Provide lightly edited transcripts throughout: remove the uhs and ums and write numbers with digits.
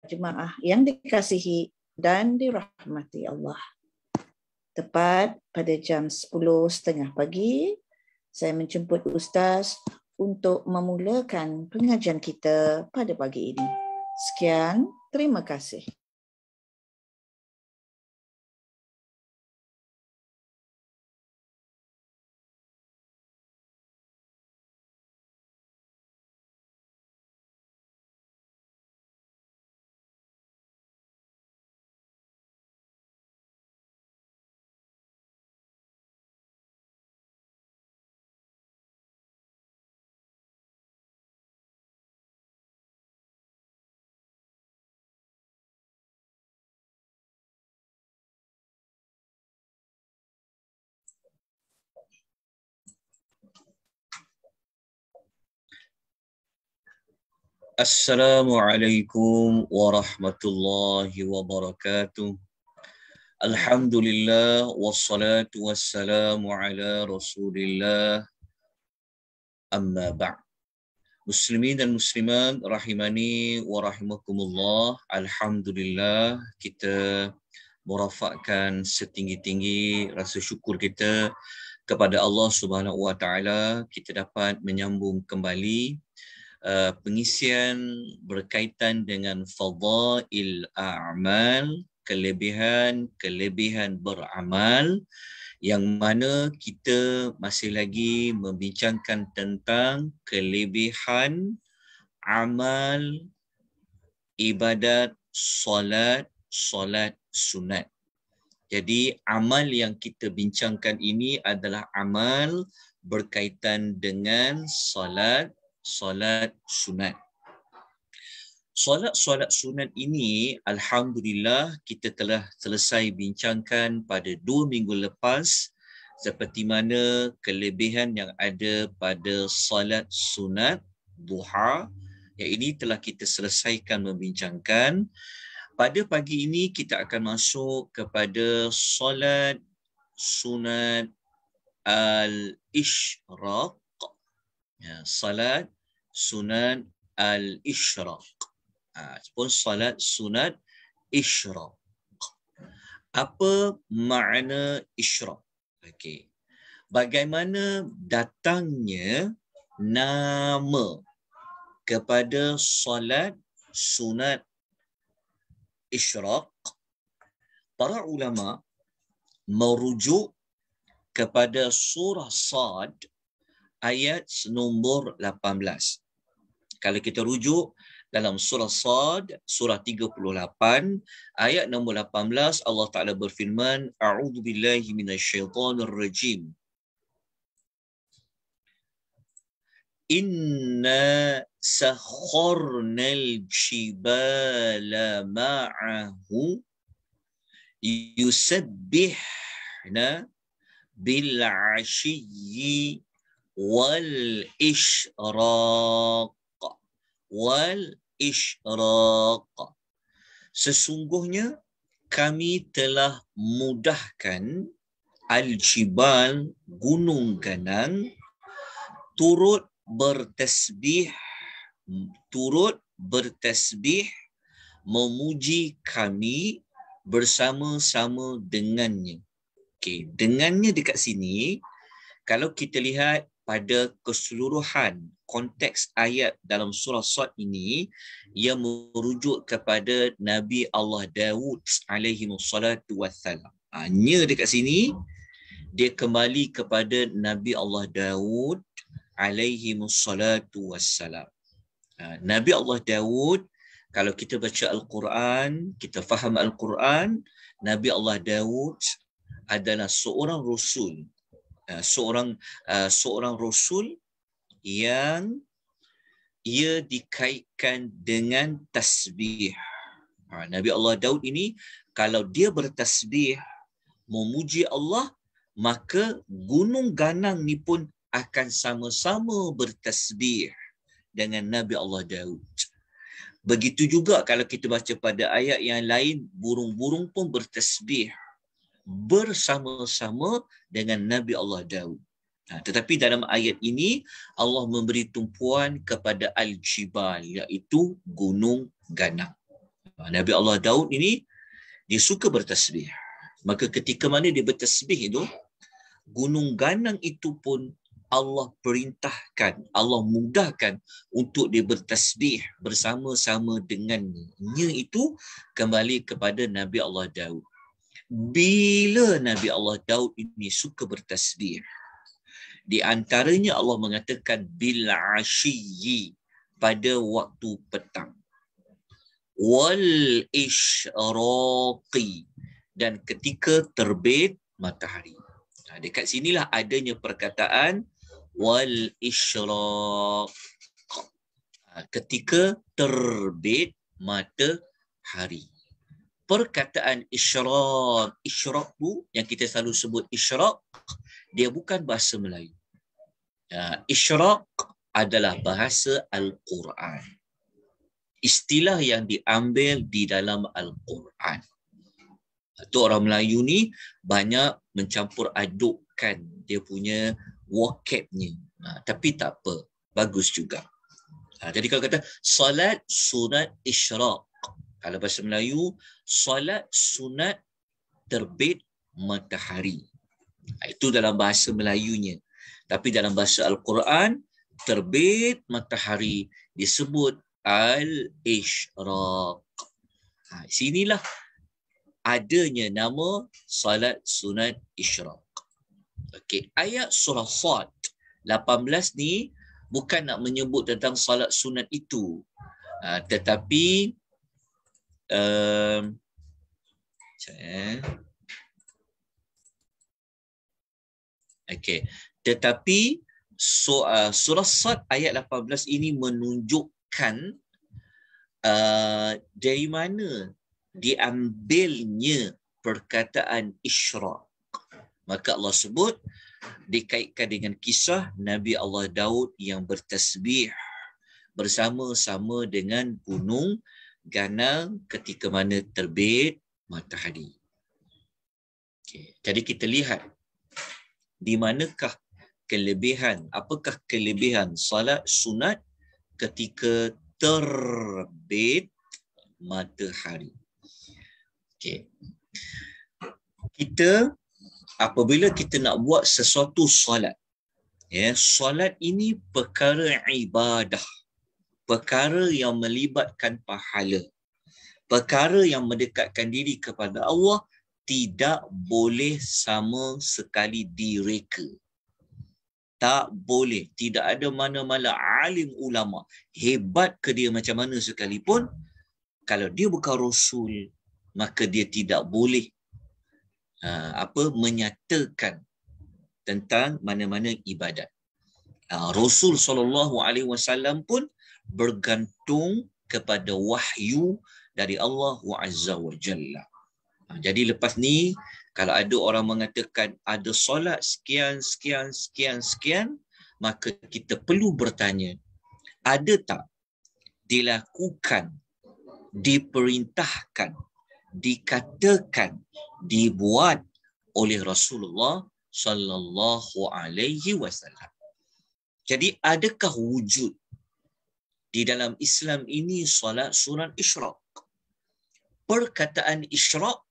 jemaah yang dikasihi dan dirahmati Allah. Tepat pada jam 10.30 pagi, saya menjemput Ustaz untuk memulakan pengajian kita pada pagi ini. Sekian, terima kasih. Assalamualaikum warahmatullahi wabarakatuh. Alhamdulillah wassalatu wassalamu ala Rasulillah. Amma ba'd. Muslimin dan muslimat rahimani wa rahimakumullah. Alhamdulillah kita merafakkan setinggi-tinggi rasa syukur kita kepada Allah Subhanahu wa taala, kita dapat menyambung kembali pengisian berkaitan dengan fadail a'mal, kelebihan beramal, yang mana kita masih lagi membincangkan tentang kelebihan amal ibadat solat sunat. Jadi amal yang kita bincangkan ini adalah amal berkaitan dengan solat sunat. Solat sunat ini alhamdulillah kita telah selesai bincangkan pada 2 minggu lepas, seperti mana kelebihan yang ada pada solat sunat duha, yang ini telah kita selesaikan membincangkan. Pada pagi ini kita akan masuk kepada solat sunat al-isyraq. Salat sunat al-isyraq. Pun salat sunat isyraq. Apa makna isyraq? Okey. Bagaimana datangnya nama kepada salat sunat isyraq? Para ulama merujuk kepada surah Sad ayat nombor 18. Kalau kita rujuk dalam surah Sad, surah 38, ayat nombor 18, Allah Ta'ala berfirman, A'udhu billahi minasyaitanir rajim. Inna sakharnal jibala ma'ahu yusabbihna bil'ashiyyi wal isyraq. Sesungguhnya kami telah mudahkan al-jibal, gunung ganang, turut bertasbih memuji kami bersama-sama dengannya. Okey, dengannya dekat sini kalau kita lihat pada keseluruhan konteks ayat dalam surah Sad ini, ia merujuk kepada Nabi Allah Dawud alaihi wassalatu wassalam. Hanya dekat sini dia kembali kepada Nabi Allah Dawud alaihi wassalatu wassalam. Nabi Allah Dawud, kalau kita baca Al-Quran, kita faham Al-Quran, Nabi Allah Dawud adalah seorang rasul, seorang rasul yang ia dikaitkan dengan tasbih. Nabi Allah Daud ini kalau dia bertasbih memuji Allah, maka gunung ganang ni pun akan sama-sama bertasbih dengan Nabi Allah Daud. Begitu juga kalau kita baca pada ayat yang lain, burung-burung pun bertasbih bersama-sama dengan Nabi Allah Daud. Tetapi dalam ayat ini Allah memberi tumpuan kepada al-jibal, iaitu gunung ganang. Nabi Allah Daud ini dia suka bertasbih. Maka ketika mana dia bertasbih itu, gunung ganang itu pun Allah perintahkan, Allah mudahkan untuk dia bertasbih bersama-sama dengannya. Itu kembali kepada Nabi Allah Daud. Bila Nabi Allah Daud ini suka bertasbih, di antaranya Allah mengatakan bil ashiyyi, pada waktu petang, wal isyraqi, dan ketika terbit matahari. Dekat sinilah adanya perkataan wal isyraq, ketika terbit matahari. Perkataan isyraq tu yang kita selalu sebut isyraq, dia bukan bahasa Melayu. Isyraq adalah bahasa Al-Quran. Istilah yang diambil di dalam Al-Quran. Itu orang Melayu ni banyak mencampur adukkan dia punya vocabnya. Tapi tak apa, bagus juga. Jadi kalau kata salat sunat isyraq, kalau bahasa Melayu, salat sunat terbit matahari. Itu dalam bahasa Melayunya. Tapi dalam bahasa Al-Quran, terbit matahari disebut al-isyraq. Sinilah adanya nama salat sunat isyraq. Okey, ayat surah Sad 18 ni bukan nak menyebut tentang salat sunat itu. Tetapi tetapi surah Sad ayat 18 ini menunjukkan dari mana diambilnya perkataan isyraq. Maka Allah sebut dikaitkan dengan kisah Nabi Allah Daud yang bertasbih bersama-sama dengan gunung ganang ketika mana terbit matahari. Jadi kita lihat di manakah kelebihan, apakah kelebihan salat sunat ketika terbit matahari. Kita apabila kita nak buat sesuatu solat, solat ini perkara ibadah, perkara yang melibatkan pahala, perkara yang mendekatkan diri kepada Allah, tidak boleh sama sekali direka. Tak boleh. Tidak ada mana-mana alim ulama, hebat ke dia macam mana sekalipun, kalau dia bukan Rasul, maka dia tidak boleh menyatakan tentang mana-mana ibadat. Rasul SAW pun bergantung kepada wahyu dari Allah Azza wa Jalla. Jadi lepas ni, kalau ada orang mengatakan ada solat sekian, maka kita perlu bertanya, ada tak dilakukan, diperintahkan, dikatakan, dibuat oleh Rasulullah sallallahu alaihi wasallam. Jadi adakah wujud di dalam Islam ini solat sunat isyraq? Perkataan isyraq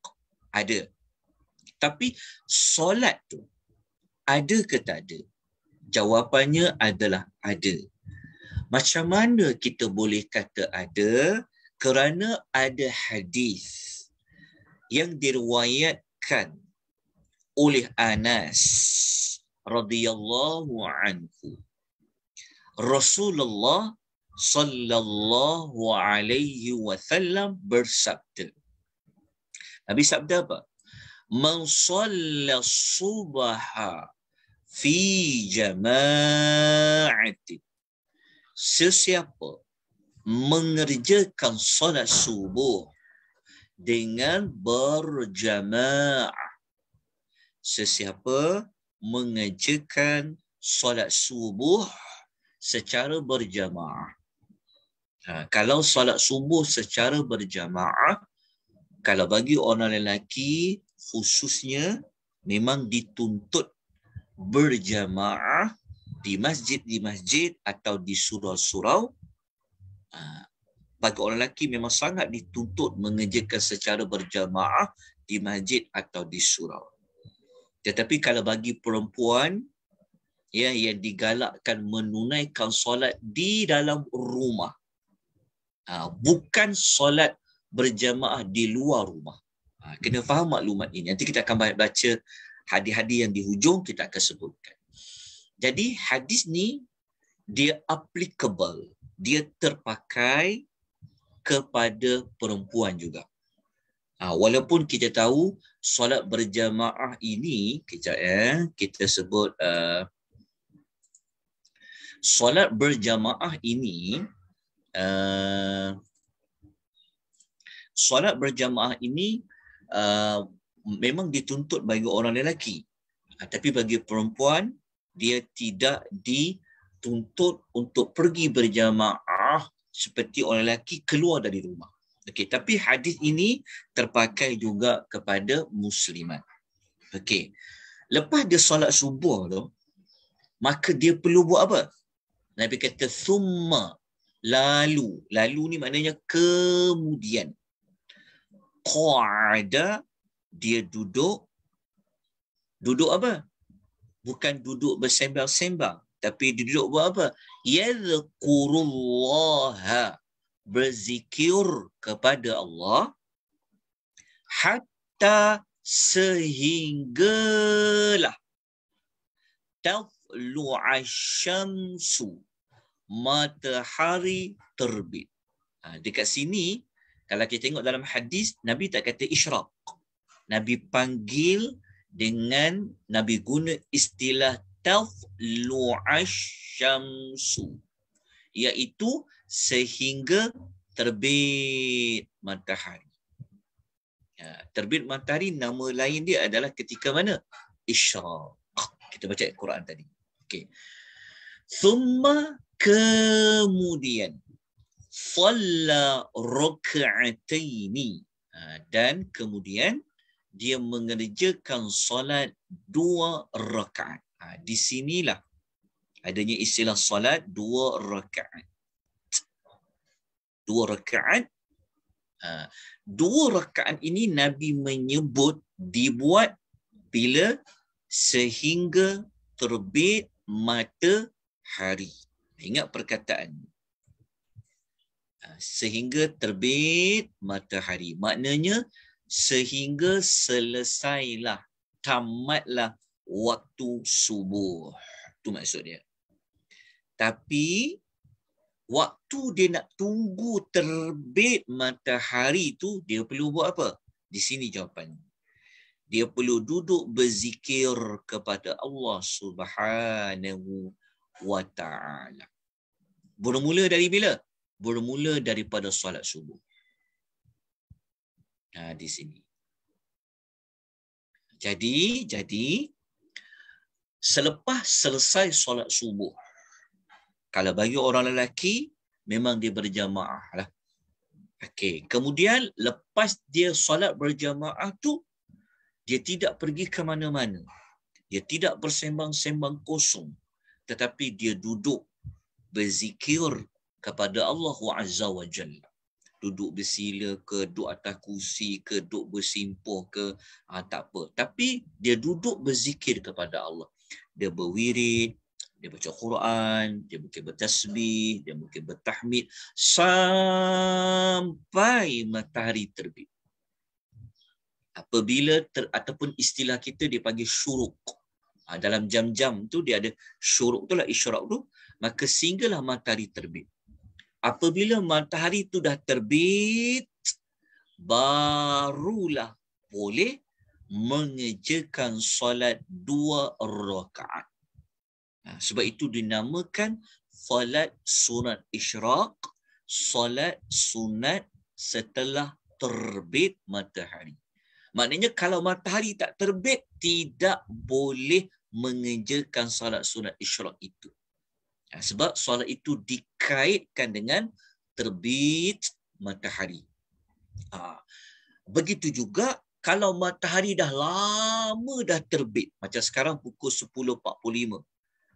ada. Tapi solat tu ada ke tak ada? Jawapannya adalah ada. Macam mana kita boleh kata ada? Kerana ada hadis yang diriwayatkan oleh Anas radhiyallahu anhu. Rasulullah sallallahu alaihi wasallam bersabda. Nabi sabda apa? Man shalla subha fi jama'ati. Sesiapa mengerjakan solat subuh dengan berjamaah. Sesiapa mengerjakan solat subuh secara berjamaah. Kalau solat subuh secara berjamaah, kalau bagi orang lelaki khususnya, memang dituntut berjamaah di masjid atau di surau-surau bagi orang lelaki memang sangat dituntut mengerjakan secara berjamaah di masjid atau di surau. Tetapi kalau bagi perempuan, ya, yang digalakkan menunaikan solat di dalam rumah. Bukan solat berjamaah di luar rumah. Kena faham maklumat ini. Nanti kita akan baca hadis-hadis yang di hujung, kita akan sebutkan. Jadi hadis ni dia applicable, dia terpakai kepada perempuan juga. Walaupun kita tahu solat berjamaah ini, kita sebut solat berjamaah ini, memang dituntut bagi orang lelaki. Tapi bagi perempuan, dia tidak dituntut untuk pergi berjamaah seperti orang lelaki keluar dari rumah. Okey, tapi hadis ini terpakai juga kepada muslimat. Okey. Lepas dia solat subuh tu, maka dia perlu buat apa? Nabi kata thumma, lalu. Lalu ni maknanya kemudian. Qa'ada, dia duduk. Duduk apa? Bukan duduk bersembang-sembang, tapi dia duduk buat apa? Yadhkurullaha, berzikir kepada Allah, hatta, sehinggalah taflu'a syamsu, matahari terbit. Dekat sini, kalau kita tengok dalam hadis, Nabi tak kata isyraq. Nabi panggil dengan, Nabi guna istilah taflu'a syamsu, iaitu sehingga terbit matahari. Terbit matahari, nama lain dia adalah ketika mana? Isyraq. Kita baca Al-Quran tadi. Okey. Thumma, kemudian, shalla raka'ataini, dan kemudian dia mengerjakan solat 2 rakaat. Di sinilah adanya istilah solat 2 rakaat. 2 rakaat. 2 rakaat ini Nabi menyebut dibuat bila sehingga terbit matahari. Ingat perkataan. Sehingga terbit matahari. Maknanya sehingga selesailah, tamatlah waktu subuh. Itu maksud dia. Tapi waktu dia nak tunggu terbit matahari tu, dia perlu buat apa? Di sini jawapannya. Dia perlu duduk berzikir kepada Allah Subhanahu wa ta'ala. Bermula dari bila? Bermula daripada solat subuh. Di sini. Jadi selepas selesai solat subuh, kalau bagi orang lelaki, memang dia berjamaah lah. Okey. Kemudian lepas dia solat berjamaah tu, dia tidak pergi ke mana-mana. Dia tidak bersembang-sembang kosong. Tetapi dia duduk berzikir kepada Allah Azza wa Jalla. Duduk bersila ke, duduk atas kursi ke, duduk bersimpuh ke, tak apa. Tapi dia duduk berzikir kepada Allah. Dia berwirid, dia baca Quran, dia mungkin bertasbih, dia mungkin bertahmid sampai matahari terbit. Apabila ataupun istilah kita dipanggil syuruk. Dalam jam-jam tu dia ada syuruk tu lah, isyraq tu, maka sehinggalah matahari terbit. Apabila matahari tu dah terbit, barulah boleh mengerjakan solat 2 rakaat. Sebab itu dinamakan solat sunat isyraq, solat sunat setelah terbit matahari. Maknanya kalau matahari tak terbit, tidak boleh mengerjakan solat sunat isyraq itu. Sebab solat itu dikaitkan dengan terbit matahari. Begitu juga kalau matahari dah lama dah terbit, macam sekarang pukul 10.45,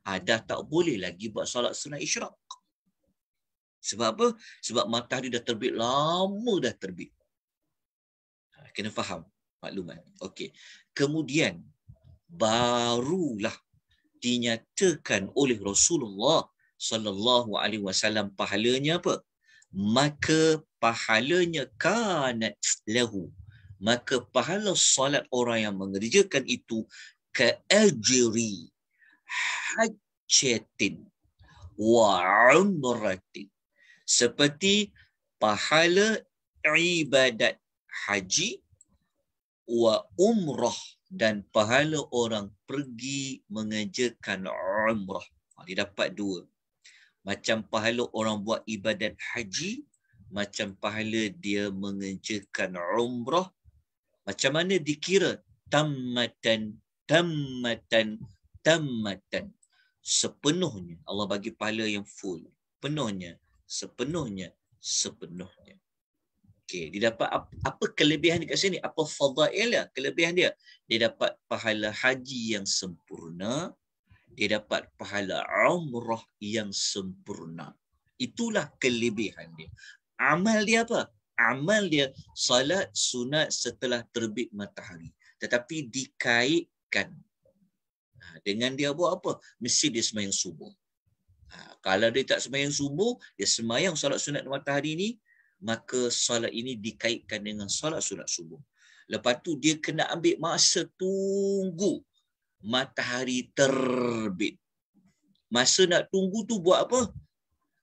dah tak boleh lagi buat solat sunat isyraq. Sebab apa? Sebab matahari dah terbit, lama dah terbit. Kena faham maklumat. Okey. Kemudian barulah dinyatakan oleh Rasulullah sallallahu alaihi wasallam pahalanya apa? Maka pahalanya kanat lahu. Maka pahala solat orang yang mengerjakan itu ka ajri hajjatin wa umratin. Seperti pahala ibadat haji wa umrah, dan pahala orang pergi mengerjakan umrah. Dia dapat dua. Macam pahala orang buat ibadat haji, macam pahala dia mengerjakan umrah. Macam mana dikira? Tammatan, tammatan, tammatan. Sepenuhnya. Allah bagi pahala yang full. Penuhnya, sepenuhnya, sepenuhnya. Okey, dia dapat apa kelebihan dekat sini? Apa fadail dia? Kelebihan dia. Dia dapat pahala haji yang sempurna. Dia dapat pahala umrah yang sempurna. Itulah kelebihan dia. Amal dia apa? Amal dia salat sunat setelah terbit matahari. Tetapi dikaitkan dengan dia buat apa? Mesti dia sembahyang subuh. Kalau dia tak sembahyang subuh, dia sembahyang salat sunat matahari ni, maka salat ini dikaitkan dengan salat sunat subuh. Lepas tu dia kena ambil masa tunggu matahari terbit. Masa nak tunggu tu buat apa?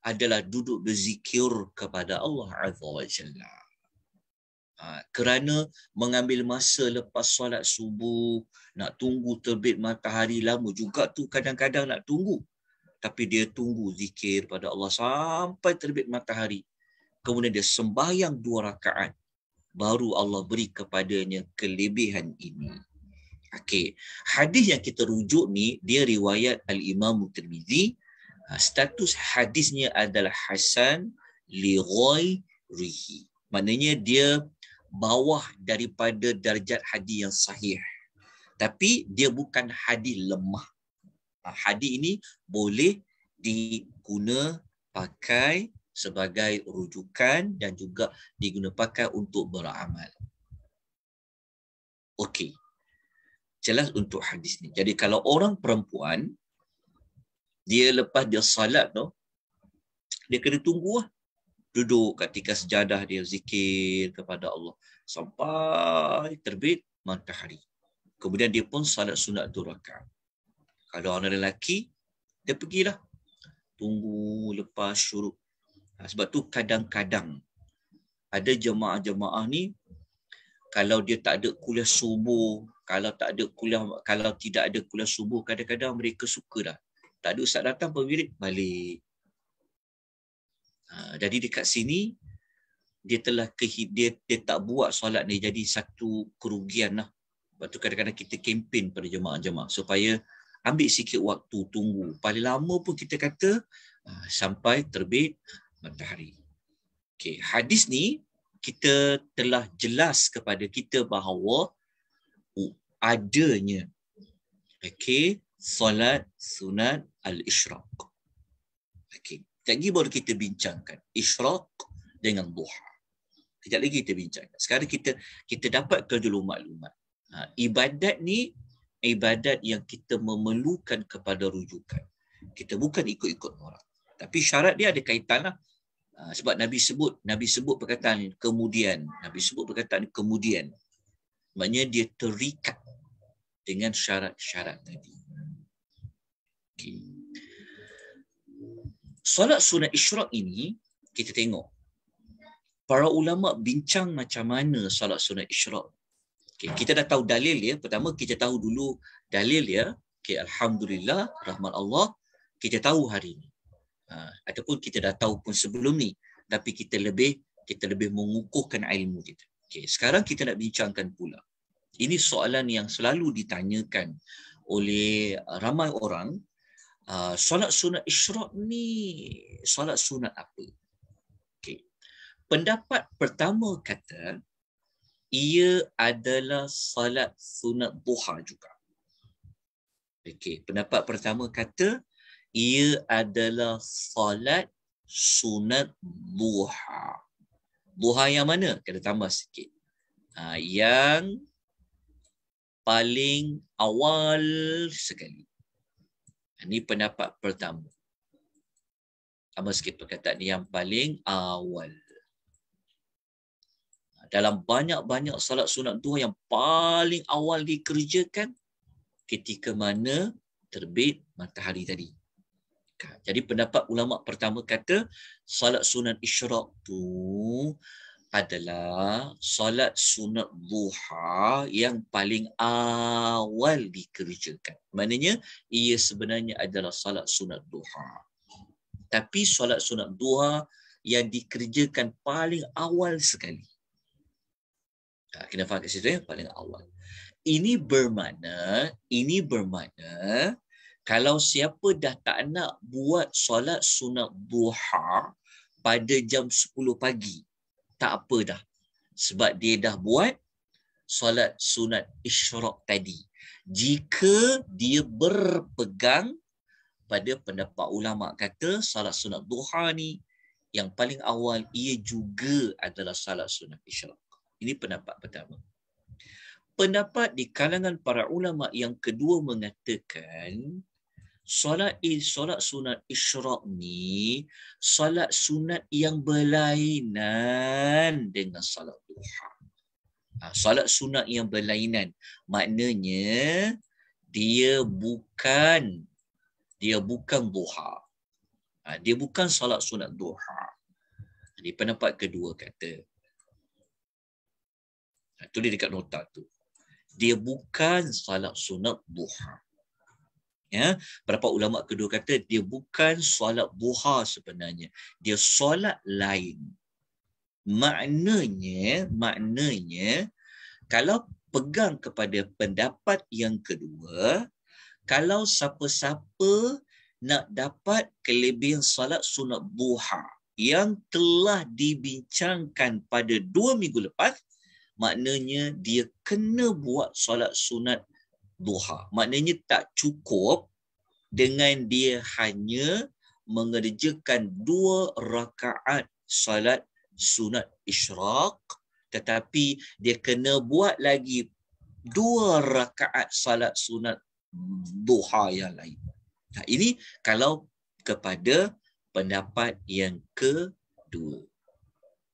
Adalah duduk berzikir kepada Allah Azza wa Jalla. Kerana mengambil masa lepas solat subuh, nak tunggu terbit matahari lama juga tu kadang-kadang nak tunggu. Tapi dia tunggu zikir pada Allah sampai terbit matahari. Kemudian dia sembahyang 2 rakaat. Baru Allah beri kepadanya kelebihan ini. Okey, hadis yang kita rujuk ni dia riwayat Al-Imam Tirmizi. Status hadisnya adalah hasan li ghairihi. Maknanya dia bawah daripada darjat hadis yang sahih. Tapi dia bukan hadis lemah. Hadis ini boleh diguna pakai sebagai rujukan dan juga diguna pakai untuk beramal. Okey. Jelas untuk hadis ni. Jadi kalau orang perempuan, dia lepas dia salat tu, dia kena tunggu lah. Duduk ketika sejadah dia zikir kepada Allah sampai terbit matahari. Kemudian dia pun salat sunat 2 rakaat. Kalau orang lelaki, dia pergilah. Tunggu lepas syuruk. Sebab tu kadang-kadang ada jemaah-jemaah ni, kalau dia tak ada kuliah subuh, kalau tidak ada kuliah subuh, kadang-kadang mereka suka dah. Tak ada ustaz datang berwirid, balik. Jadi dekat sini dia telah dia tak buat solat ni jadi satu kerugian lah. Sebab tu kadang-kadang kita kempen pada jemaah-jemaah supaya ambil sikit waktu tunggu. Paling lama pun kita kata sampai terbit matahari. Okey, hadis ni kita telah jelas kepada kita bahawa adanya solat sunat al-isyraq. Okey, lagi baru kita bincangkan isyraq dengan duha. Kejap lagi kita bincangkan. Sekarang kita dapatkan dulu maklumat. Ibadat ni ibadat yang kita memerlukan kepada rujukan. Kita bukan ikut-ikut orang. Tapi syarat dia ada kaitan lah. Sebab Nabi sebut perkataan ini, kemudian. Nabi sebut perkataan ini, kemudian. Maknanya dia terikat dengan syarat-syarat tadi. Okay. Solat sunat isyraq ini, kita tengok. Para ulama bincang macam mana solat sunat isyraq. Okay, kita dah tahu dalil dia. Pertama, kita tahu dulu dalil dia. Okay, Alhamdulillah, rahmat Allah. Kita tahu hari ini. Ataupun kita dah tahu pun sebelum ni. Tapi kita lebih mengukuhkan ilmu kita. Okay, sekarang kita nak bincangkan pula. Ini soalan yang selalu ditanyakan oleh ramai orang. Solat sunat isyraq ni, solat sunat apa? Okay. Pendapat pertama kata, ia adalah salat sunat duha juga. Okey, pendapat pertama kata ia adalah salat sunat duha. Duha yang mana? Kena tambah sikit. Yang paling awal sekali. Ini pendapat pertama. Tambah sikit perkataan yang paling awal. Dalam banyak-banyak salat sunat duha yang paling awal dikerjakan ketika mana terbit matahari tadi. Jadi pendapat ulama pertama kata salat sunat isyraq tu adalah salat sunat duha yang paling awal dikerjakan. Maknanya ia sebenarnya adalah salat sunat duha. Tapi salat sunat duha yang dikerjakan paling awal sekali. Kena faham kat situ ya, paling awal. Ini bermakna kalau siapa dah tak nak buat solat sunat duha pada jam 10 pagi, tak apa dah. Sebab dia dah buat solat sunat isyraq tadi. Jika dia berpegang pada pendapat ulama kata solat sunat duha ni yang paling awal ia juga adalah solat sunat isyraq. Ini pendapat pertama. Pendapat di kalangan para ulama yang kedua mengatakan solat sunat isyraq ni solat sunat yang berlainan dengan solat duha. Solat sunat yang berlainan maknanya dia bukan duha. Dia bukan solat sunat duha. Jadi pendapat kedua kata tulis dekat nota tu. Dia bukan salat sunat duha. Ya, beberapa ulama kedua kata dia bukan solat duha sebenarnya. Dia solat lain. Maknanya kalau pegang kepada pendapat yang kedua, kalau siapa-siapa nak dapat kelebihan salat sunat duha yang telah dibincangkan pada 2 minggu lepas, maknanya dia kena buat solat sunat duha. Maknanya tak cukup dengan dia hanya mengerjakan 2 rakaat solat sunat isyraq, tetapi dia kena buat lagi 2 rakaat solat sunat duha yang lain. Ini kalau kepada pendapat yang kedua.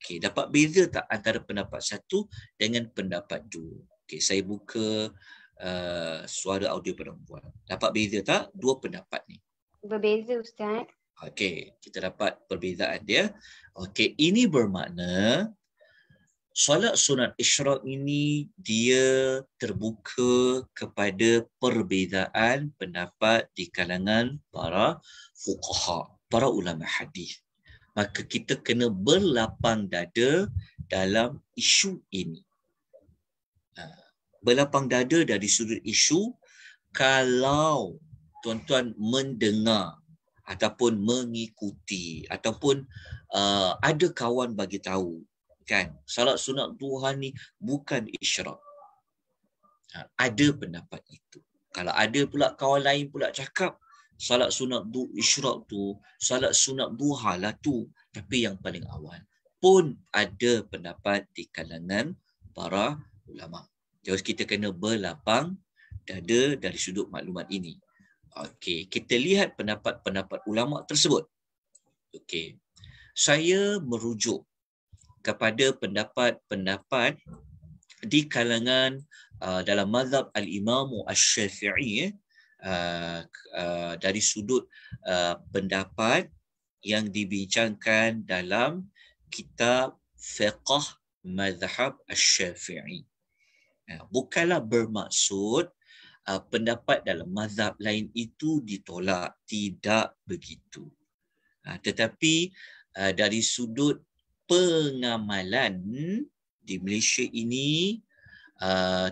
Okey, dapat beza tak antara pendapat satu dengan pendapat dua? Okey, saya buka suara audio perempuan. Dapat beza tak dua pendapat ni? Berbeza, Ustaz. Okey, kita dapat perbezaan dia. Okey, ini bermakna solat sunat isyraq ini dia terbuka kepada perbezaan pendapat di kalangan para fuqaha, para ulama hadis. Maka kita kena berlapang dada dalam isu ini. Berlapang dada dari sudut isu, kalau tuan-tuan mendengar ataupun mengikuti ataupun ada kawan bagi tahu kan salat sunat duha ni bukan isyraq. Ada pendapat itu. Kalau ada pula kawan lain pula cakap salat sunat isyraq tu, salat sunat duha lah tu, tapi yang paling awal. Pun ada pendapat di kalangan para ulama. Jadi kita kena berlapang dada dari sudut maklumat ini. Okey, kita lihat pendapat-pendapat ulama tersebut. Okey. Saya merujuk kepada pendapat-pendapat di kalangan dalam mazhab al-Imam Asy-Syafi'i dari sudut pendapat yang dibincangkan dalam kitab Fiqh Mazhab Asy-Syafi'i. Bukanlah bermaksud pendapat dalam mazhab lain itu ditolak, tidak begitu. Tetapi dari sudut pengamalan di Malaysia ini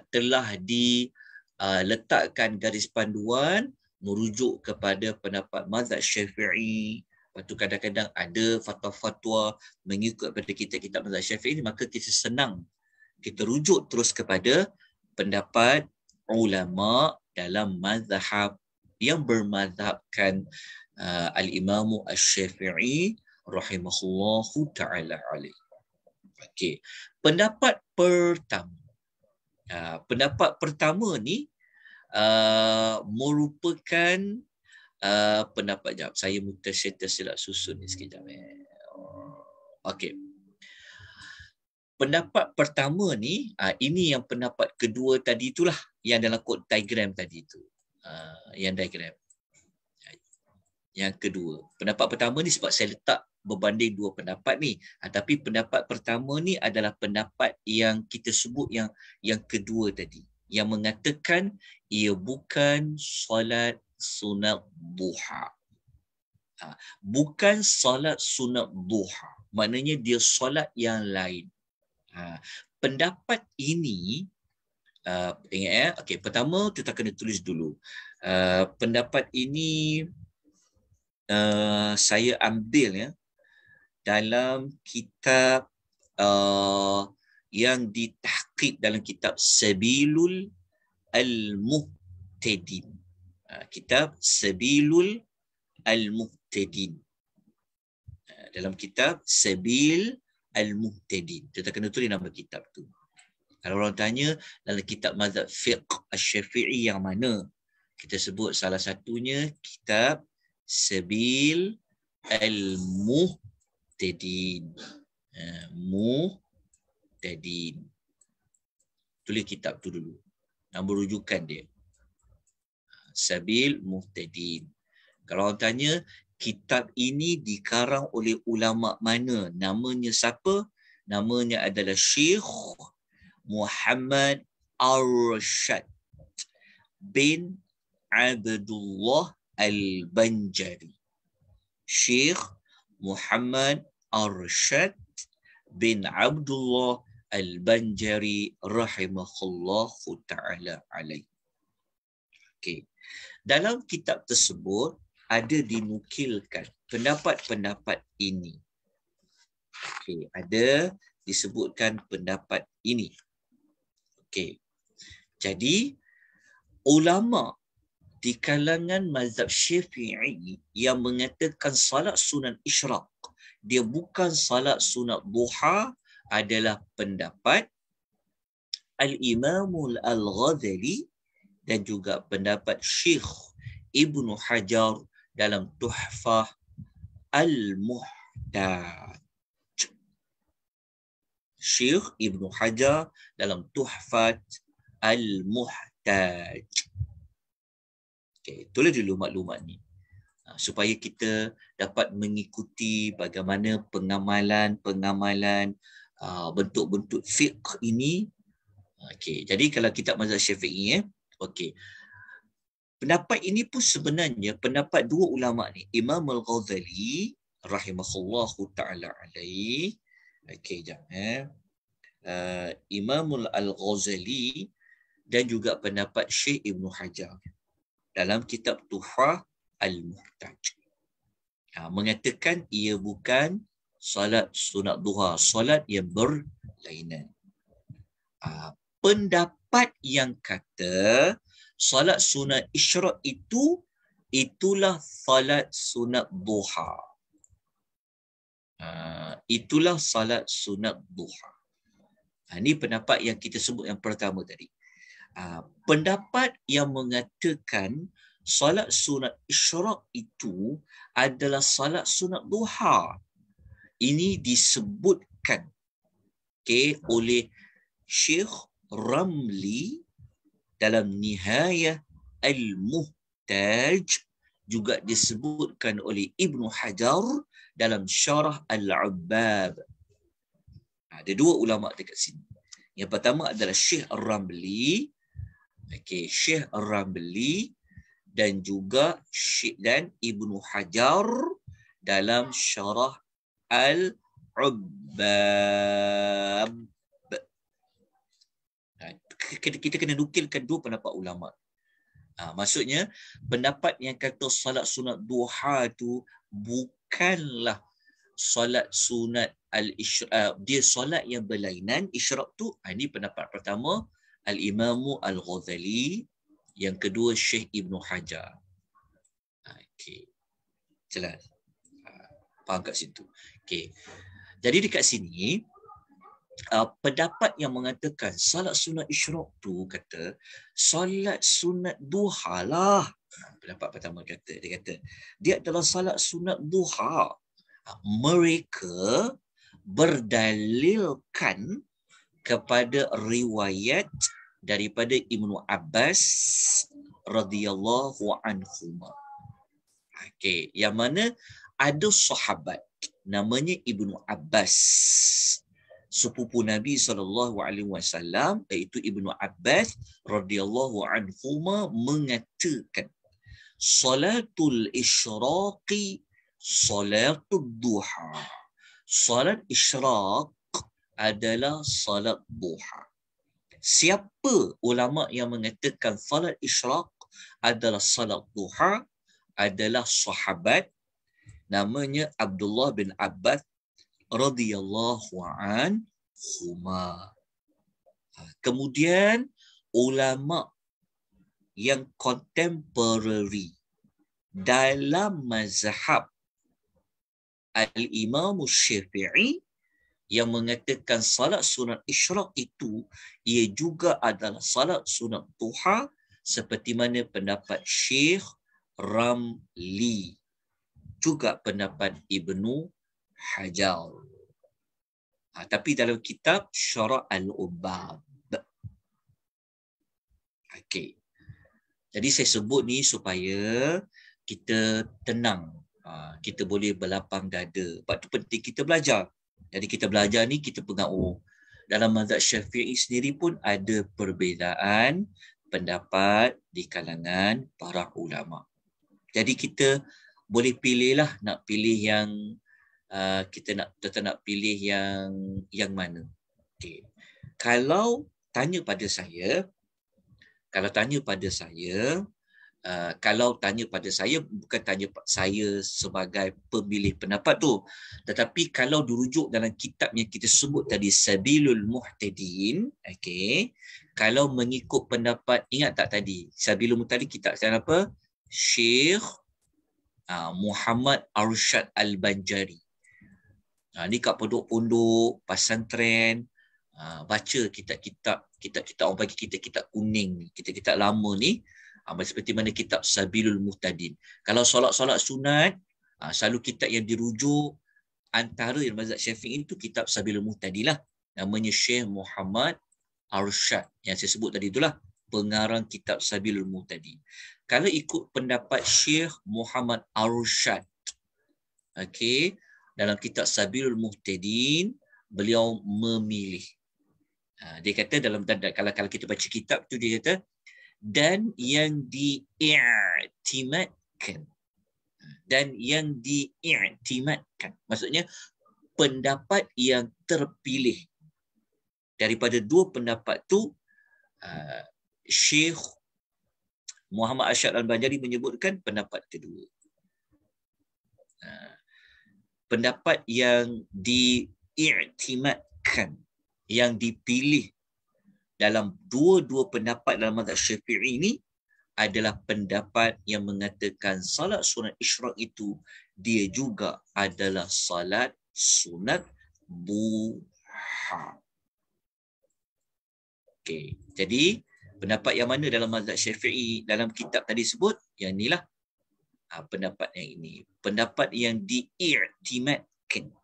telah diletakkan garis panduan merujuk kepada pendapat mazhab Syafi'i. Lepas tu kadang-kadang ada fatwa-fatwa mengikut pada kitab-kitab mazhab Syafi'i, maka kita senang kita rujuk terus kepada pendapat ulama dalam mazhab yang bermazhabkan al-Imam Asy-Syafi'i rahimahullahu ta'ala alaih. Okey. Pendapat pertama. Pendapat pertama ni merupakan pendapat, jap, saya tersilap susun ni sekejap. Okey. Pendapat pertama ni, ini yang pendapat kedua tadi itulah, yang dalam kod diagram tadi tu. Yang diagram. Yang kedua. Pendapat pertama ni sebab saya letak berbanding dua pendapat ni. Tapi pendapat pertama ni adalah pendapat yang kita sebut yang kedua tadi. Yang mengatakan ia bukan solat sunat duha. Bukan solat sunat duha. Maknanya dia solat yang lain. Pendapat ini, ingat ya, okey, pertama kita kena tulis dulu. Pendapat ini saya ambil ya dalam kitab yang ditahqiq dalam kitab Sabilul Al-Muhtadin. Kitab Sabilul Al-Muhtadin. Dalam kitab Sabil Al-Muhtadin. Kita kena tulis nama kitab tu. Kalau orang tanya dalam kitab mazhab fiqh Asy-Syafi'i yang mana, kita sebut salah satunya kitab Sabil Al-Muhtadin. Muhtadin. Tulis kitab tu dulu. Nama rujukan dia. Sabil Muhtadin. Kalau orang tanya, kitab ini dikarang oleh ulama mana? Namanya siapa? Namanya adalah Syekh Muhammad Arsyad bin Abdullah Al-Banjari. Syekh Muhammad Arsyad bin Abdullah Al-Banjari rahimahullahu ta'ala alaih. Okey. Dalam kitab tersebut ada dinukilkan pendapat-pendapat ini. Okey, ada disebutkan pendapat ini. Okey. Jadi ulama di kalangan mazhab Syafi'i yang mengatakan salat sunat isyraq dia bukan salat sunat duha adalah pendapat Al-Imam Al-Ghazali dan juga pendapat Syekh Ibnu Hajar dalam Tuhfah Al-Muhtaj. Syekh Ibnu Hajar dalam Tuhfat Al-Muhtaj. Okay, tulis dulu maklumat ni. Supaya kita dapat mengikuti bagaimana pengamalan bentuk-bentuk fiqh ini. Okay, jadi kalau kitab mazhab Syafi'i, okay. Pendapat ini pun sebenarnya pendapat dua ulama ni, Imam Al-Ghazali rahimahullahu ta'ala alaih. Okey, jap. Imam Al-Ghazali dan juga pendapat Syekh Ibnu Hajar dalam kitab Tuhfah Al-Muhtaj. Mengatakan ia bukan salat sunat duha, salat yang berlainan. Pendapat yang kata salat sunat isyraq itulah salat sunat duha. Itulah salat sunat duha. Ini pendapat yang kita sebut yang pertama tadi. Pendapat yang mengatakan salat sunat isyraq itu adalah salat sunat duha. Ini disebutkan oleh Syekh Ramli dalam Nihayah Al-Muhtaj, juga disebutkan oleh Ibnu Hajar dalam Syarah Al-Ubbab. Ada dua ulama dekat sini. Yang pertama adalah Syekh Ar-Ramli, Syekh Ar-Ramli dan juga Syekh dan Ibnu Hajar dalam Syarah Al-Ubbab. Kita kena nukilkan dua pendapat ulama. Maksudnya pendapat yang kata salat sunat duha tu bukanlah salat sunat al-isyraq, dia solat yang berlainan. Isyraq tu, ini pendapat pertama Al-Imam Al-Ghazali, yang kedua Syekh Ibnu Hajar. Okey. Jelas. Faham kat situ. Okey. Jadi dekat sini pendapat yang mengatakan salat sunat isyraq tu kata salat sunat duha lah. Pendapat pertama kata dia adalah salat sunat duha. Mereka berdalilkan kepada riwayat daripada Ibnu Abbas radhiyallahu anhuma. Okey, yang mana ada sahabat namanya Ibnu Abbas, sepupu Nabi SAW, iaitu Ibnu Abbas radhiyallahu anhuma mengatakan salatul isyraqi salatul duha. Salat isyraq adalah salat duha. Siapa ulama yang mengatakan salat isyraq adalah salat duha adalah sahabat namanya Abdullah bin Abbas radhiyallahu anhuma. Kemudian ulama yang contemporary dalam mazhab Al-Imam Syafi'i yang mengatakan salat sunat isyraq itu ia juga adalah salat sunat duha seperti mana pendapat Syekh Ramli, juga pendapat Ibnu Hajar. Tapi dalam kitab Syara' al-Ubab. Okey. Jadi saya sebut ni supaya kita tenang. Kita boleh berlapang dada. Sebab tu penting kita belajar. Jadi kita belajar ni kita pegang dalam mazhab Syafi'i sendiri pun ada perbezaan pendapat di kalangan para ulama. Jadi kita boleh pilihlah nak pilih yang kita nak pilih yang mana. Okey. Kalau tanya pada saya bukan tanya saya sebagai pemilih pendapat tu, tetapi kalau dirujuk dalam kitab yang kita sebut tadi Sabilul Muhtadin, okey, kalau mengikut pendapat, ingat tak tadi Sabilul Muhtadin kitab apa? Syekh Muhammad Arsyad Al-Banjari. Ni kat pondok-pondok pesantren baca kitab-kitab orang bagi kita kitab kuning ni, kitab lama ni, seperti mana kitab Sabilul Muhtadin. Kalau solat-solat sunat, selalu kitab yang dirujuk antara yang mazhab Syafi'i itu kitab Sabilul Muhtadin lah. Namanya Syekh Muhammad Arsyad yang saya sebut tadi itulah pengarang kitab Sabilul Muhtadin. Kalau ikut pendapat Syekh Muhammad Arsyad, okey, dalam kitab Sabilul Muhtadin beliau memilih. Dia kata dalam tanda kalau kita baca kitab tu dia kata dan yang diiktimadkan. Maksudnya pendapat yang terpilih daripada dua pendapat tu. Syekh Muhammad Arsyad Al-Banjari menyebutkan pendapat kedua. Pendapat yang diiktimadkan, yang dipilih dalam dua-dua pendapat dalam mazhab Syafi'i ini adalah pendapat yang mengatakan salat sunat isyraq itu dia juga adalah salat sunat duha. Okey, jadi pendapat yang mana dalam mazhab Syafi'i dalam kitab tadi sebut, yang inilah pendapat yang ini. Pendapat yang diiktimadkan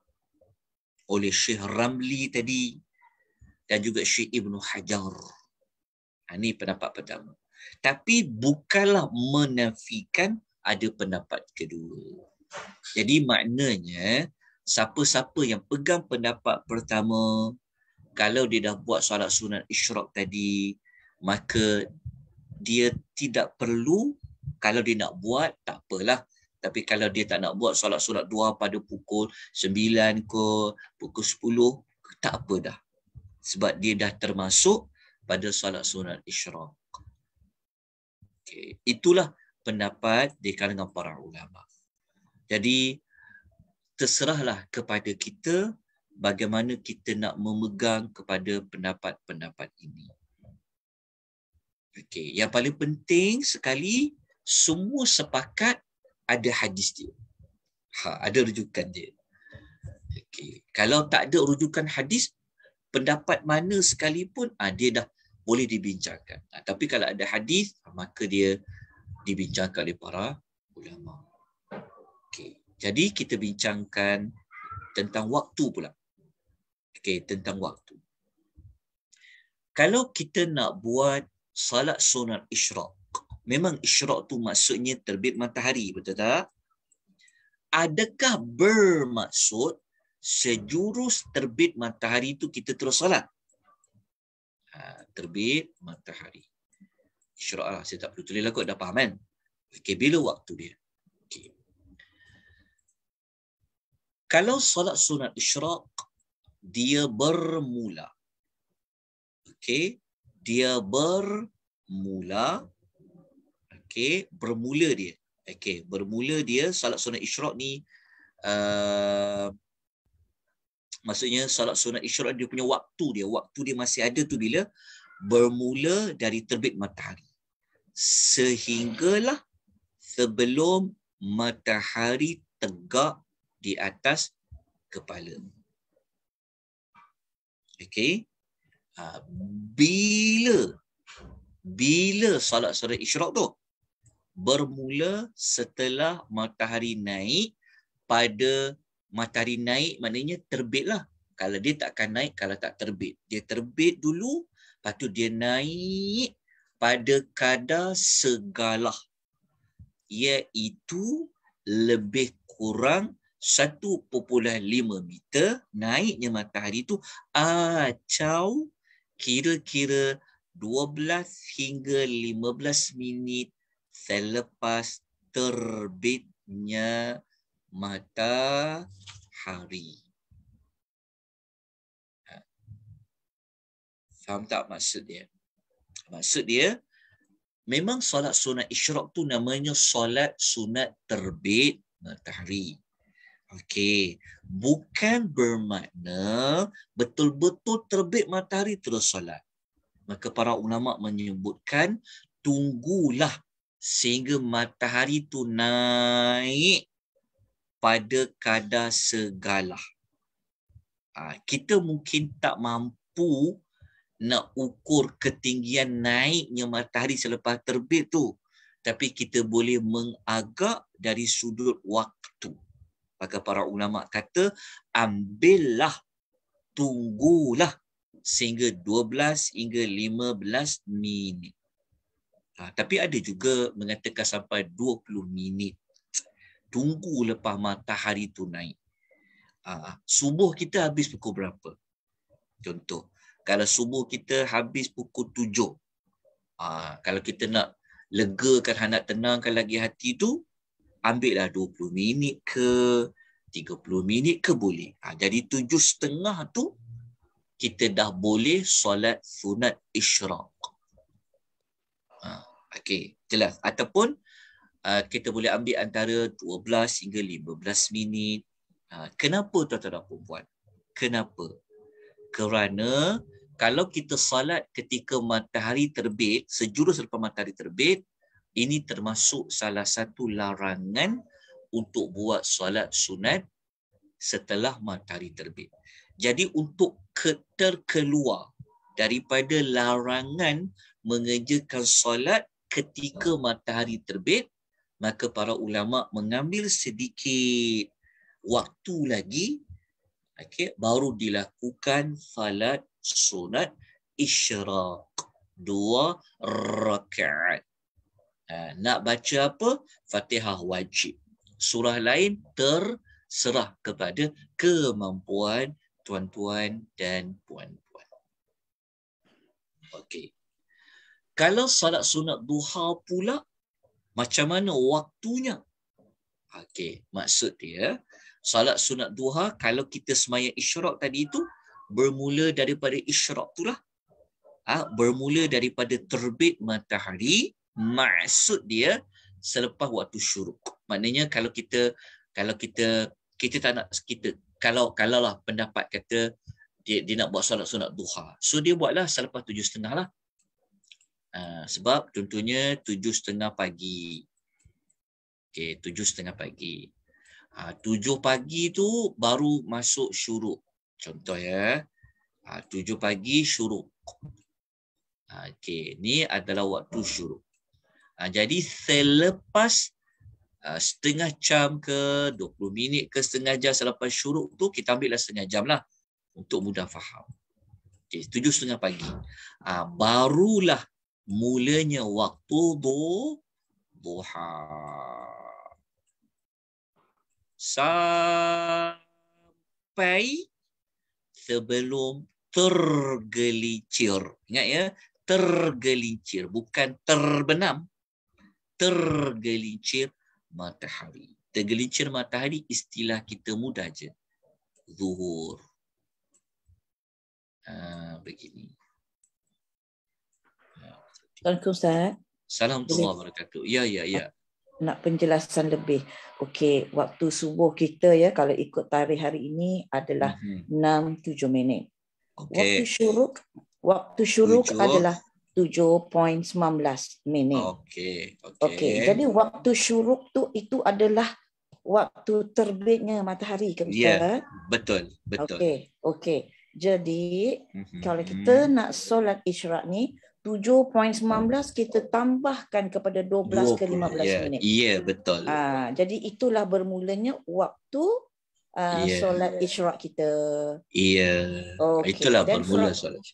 oleh Syekh Ramli tadi dan juga Syekh Ibnu Hajar. Ini pendapat pertama. Tapi bukanlah menafikan ada pendapat kedua. Jadi maknanya siapa-siapa yang pegang pendapat pertama, kalau dia dah buat solat sunat isyraq tadi, maka dia tidak perlu, kalau dia nak buat tak apalah. Tapi kalau dia tak nak buat solat sunat duha pada pukul 9 ke pukul 10, tak apa dah. Sebab dia dah termasuk pada solat sunat isyraq. Okay. Itulah pendapat di kalangan para ulama. Jadi terserahlah kepada kita bagaimana kita nak memegang kepada pendapat-pendapat ini. Okey, yang paling penting sekali semua sepakat ada hadis dia. Ada rujukan dia. Okey. Kalau tak ada rujukan hadis, pendapat mana sekalipun dia dah boleh dibincangkan. Tapi kalau ada hadis, maka dia dibincangkan oleh para ulama. Okey. Jadi kita bincangkan tentang waktu pula. Okey, tentang waktu. Kalau kita nak buat salat sunat isyraq, memang isyraq tu maksudnya terbit matahari, betul tak? Adakah bermaksud sejurus terbit matahari tu kita terus salat? Terbit matahari. Isyraq lah, saya tak perlu tulis lah kot, dah faham kan? Okey, bila waktu dia? Okey. Kalau salat sunat isyraq, dia bermula. Okey, dia bermula. Okey, bermula dia. Okey, bermula dia salat sunat isyraq ni maksudnya salat sunat isyraq dia punya waktu dia masih ada tu bila bermula dari terbit matahari sehinggalah sebelum matahari tegak di atas kepala. Okey. Bila salat sunat isyraq tu bermula setelah matahari naik. Pada matahari naik maknanya terbit lah. Kalau dia tak akan naik kalau tak terbit. Dia terbit dulu, lepas tu dia naik pada kadar segalah, iaitu lebih kurang 1.5 meter naiknya matahari tu, atau kira-kira 12 hingga 15 minit selepas terbitnya matahari. Faham tak maksud dia? Maksud dia, memang solat sunat isyraq tu namanya solat sunat terbit matahari. Okey, bukan bermakna betul-betul terbit matahari terus solat. Maka para ulama menyebutkan tunggulah sehingga matahari tu naik pada kadar segalah. Kita mungkin tak mampu nak ukur ketinggian naiknya matahari selepas terbit tu, tapi kita boleh mengagak dari sudut waktu. Maka para ulama kata, tunggulah sehingga 12 hingga 15 minit. Tapi ada juga mengatakan sampai 20 minit. Tunggu lepas matahari tu naik. Subuh kita habis pukul berapa? Contoh, kalau subuh kita habis pukul 7. Kalau kita nak legakan, nak tenangkan lagi hati tu, ambillah 20 minit ke 30 minit ke boleh. Jadi 7.30 tu kita dah boleh solat sunat isyraq. Okey, jelas. Ataupun kita boleh ambil antara 12 hingga 15 minit. Kenapa tuan-tuan dan puan-puan? Kenapa? Kerana kalau kita salat ketika matahari terbit, sejurus selepas matahari terbit, ini termasuk salah satu larangan untuk buat solat sunat setelah matahari terbit. Jadi untuk terkeluar daripada larangan mengerjakan solat ketika matahari terbit, maka para ulama mengambil sedikit waktu lagi, baru dilakukan salat sunat isyraq 2 rakaat. Nak baca apa? Fatihah wajib. Surah lain terserah kepada kemampuan tuan-tuan dan puan-puan. Okey. Kalau salat sunat duha pula, macam mana waktunya? Okey, maksud dia, salat sunat duha kalau kita sembahyang isyraq tadi itu bermula daripada isyraq itulah. Bermula daripada terbit matahari, maksud dia selepas waktu syuruk. Maknanya kalau kita tak nak, kalau lah pendapat kata dia nak buat solat sunat duha, so dia buatlah selepas 7.30 lah. Sebab contohnya 7.30 pagi. Okey, 7.30 pagi. 7 pagi tu baru masuk syuruk. Contoh ya. 7 pagi syuruk. Okey, ni adalah waktu syuruk. Jadi selepas setengah jam ke 20 minit ke setengah jam selepas syuruk tu, kita ambillah setengah jam lah untuk mudah faham. Okey, 7:30 pagi. Barulah mulanya waktu duha. Sampai sebelum tergelincir. Ingat ya, tergelincir, bukan terbenam. Tergelincir matahari. Tergelincir matahari istilah kita mudah je. Zuhur. Begini. Assalamualaikum Ustaz. Assalamualaikum warahmatullahi wabarakatuh. Ya. Nak penjelasan lebih. Okey, waktu subuh kita ya kalau ikut tarikh hari ini adalah 6-7 minit. Okey. Waktu syuruk adalah 7.19 minit. Okey. Jadi waktu syuruk tu itu adalah waktu terbitnya matahari ke Ustaz? Ya, betul. Okey. Jadi kalau kita nak solat isyraq ni 7.19 kita tambahkan kepada 12 ke 15 minit. Ya, betul. Jadi itulah bermulanya waktu solat isyraq kita. Ya. Itulah bermula solat.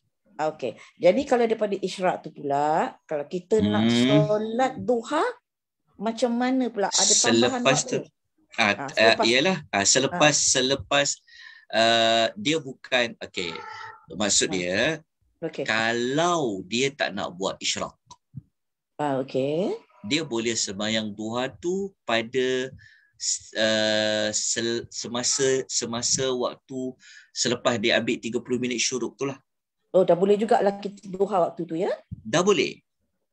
Okey. Jadi kalau daripada isyraq tu pula, kalau kita nak solat duha, macam mana pula? Ada tambahan waktu? Selepas dia bukan maksud dia kalau dia tak nak buat isyraq. Dia boleh sembahyang duha tu pada semasa waktu selepas dia ambil 30 minit syuruk tu lah. Dah boleh jugalah kita duha waktu tu ya? Dah boleh.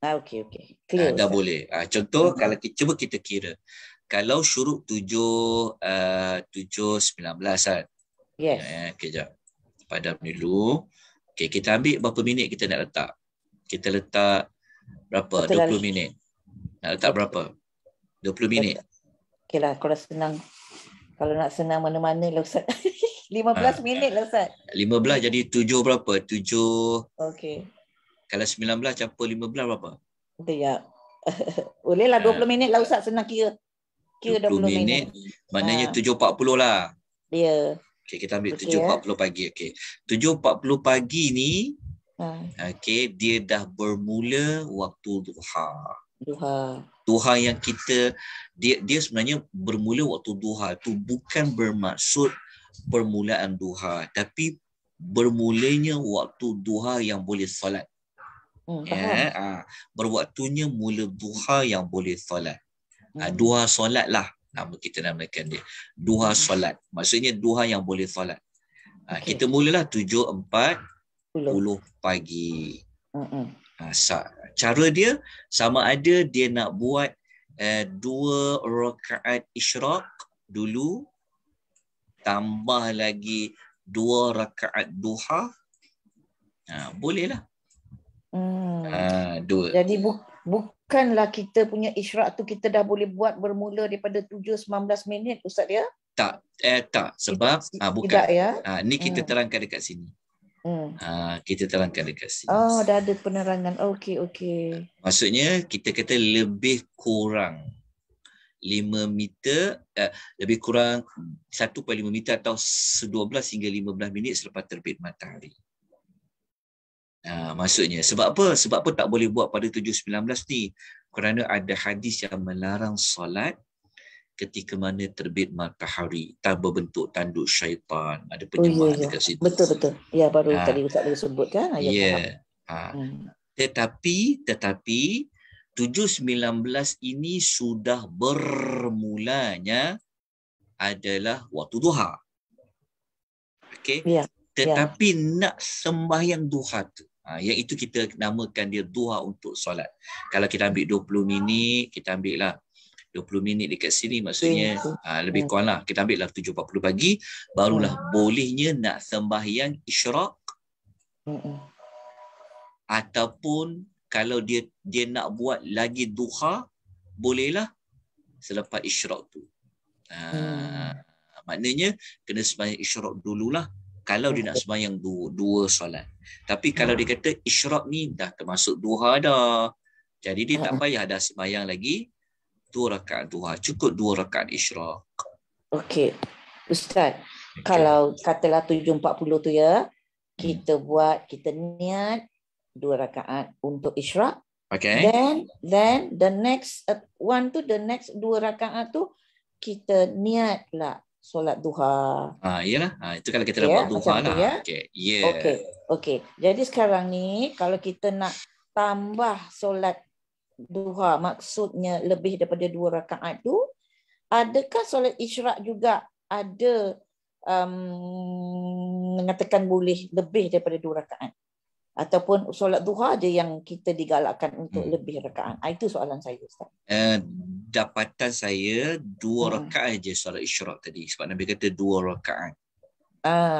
Okey. Clear. Dah boleh. Contoh kalau cuba kita kira. Kalau syuruk 7.19 kan. Yes. Kejap. Padam dulu. Okey, kita ambil berapa minit kita nak letak? Kita letak berapa? 20 minit. Nak letak berapa? 20 minit. Okeylah, kalau nak senang mana-mana lah Ustaz. 15 minit lah Ustaz. 15 jadi 7 berapa? 7. Okey. Kalau 19 campur 15 berapa? Ya. Bolehlah 20 minit lah Ustaz, senang kira. 20 minit. Maknanya 7.40 lah. Ya. Okey, kita ambil 7.40 pagi. Okey. 7.40 pagi ni dia dah bermula waktu duha. Duha yang kita dia sebenarnya bermula waktu duha tu bukan bermaksud permulaan duha, tapi bermulanya waktu duha yang boleh solat. Berwaktunya mula duha yang boleh solat. Duha solat lah nama kita namakan dia. Duha solat. Maksudnya duha yang boleh solat. Kita mulalah 7.40 pagi. Cara dia sama ada dia nak buat 2 rakaat isyraq dulu, tambah lagi 2 rakaat duha. Bolehlah. 2. Jadi bukanlah kita punya isyraq tu kita dah boleh buat bermula daripada 7.19 minit Ustaz ya? Tak. Sebab bukan. Tidak ya? Ni kita terangkan dekat sini. Kita terangkan dekat sini. Dah ada penerangan. Okey. Maksudnya kita kata lebih kurang 5 meter, lebih kurang 1.5 meter atau 12 hingga 15 minit selepas terbit matahari. Maksudnya sebab apa? Sebab apa tak boleh buat pada 7.19 ni? Kerana ada hadis yang melarang solat ketika mana terbit matahari tanpa bentuk tanduk syaitan. Ada penyembah dekat situ. Betul. Ya, baru tadi Ustaz dah sebut kan. Tetapi 7.19 ini sudah bermulanya adalah waktu duha. Okey. Tetapi nak sembahyang duha tu, yang itu kita namakan dia duha untuk solat. Kalau kita ambil 20 minit, kita ambil lah 20 minit dekat sini, maksudnya lebih kurang lah. Kita ambil lah 7.40 pagi, barulah bolehnya nak sembahyang isyraq. Ataupun kalau dia nak buat lagi duha, bolehlah selepas isyraq tu. Maknanya kena sembahyang isyraq dululah kalau dia nak sembahyang dua solat. Tapi kalau dia kata isyraq ni dah termasuk duha dah, jadi dia tak payah dah sembahyang lagi 2 rakaat duha, cukup 2 rakaat isyraq. Okey. Ustaz, kalau katalah 7.40 tu ya, kita niat 2 rakaat untuk isyraq. Okay. Then the next the next 2 rakaat tu kita niatlah solat duha. Iyalah. Itu kalau kita dah buat duha lah. Ya? Okey. Jadi sekarang ni kalau kita nak tambah solat duha, maksudnya lebih daripada 2 rakaat tu, adakah solat isyraq juga ada mengatakan boleh lebih daripada 2 rakaat? Ataupun solat duha je yang kita digalakkan untuk lebih rakaat? Itu soalan saya, Ustaz. Dapatan saya 2 rakaat je solat isyraq tadi. Sebab Nabi kata 2 rakaat.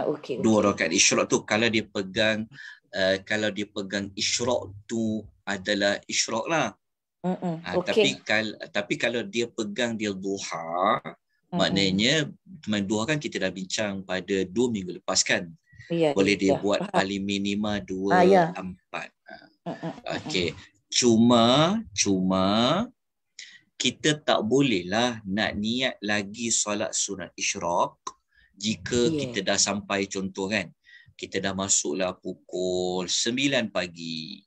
Okey. 2 rakaat isyraq tu kalau dia pegang isyraq tu adalah isyraq lah. Tapi kalau dia pegang dia duha, maknanya duha kan kita dah bincang pada 2 minggu lepas kan. Boleh dia buat paling minima 2, 4. Okey. Cuma kita tak bolehlah nak niat lagi solat sunat isyraq jika kita dah sampai, contoh kan, kita dah masuklah pukul 9 pagi.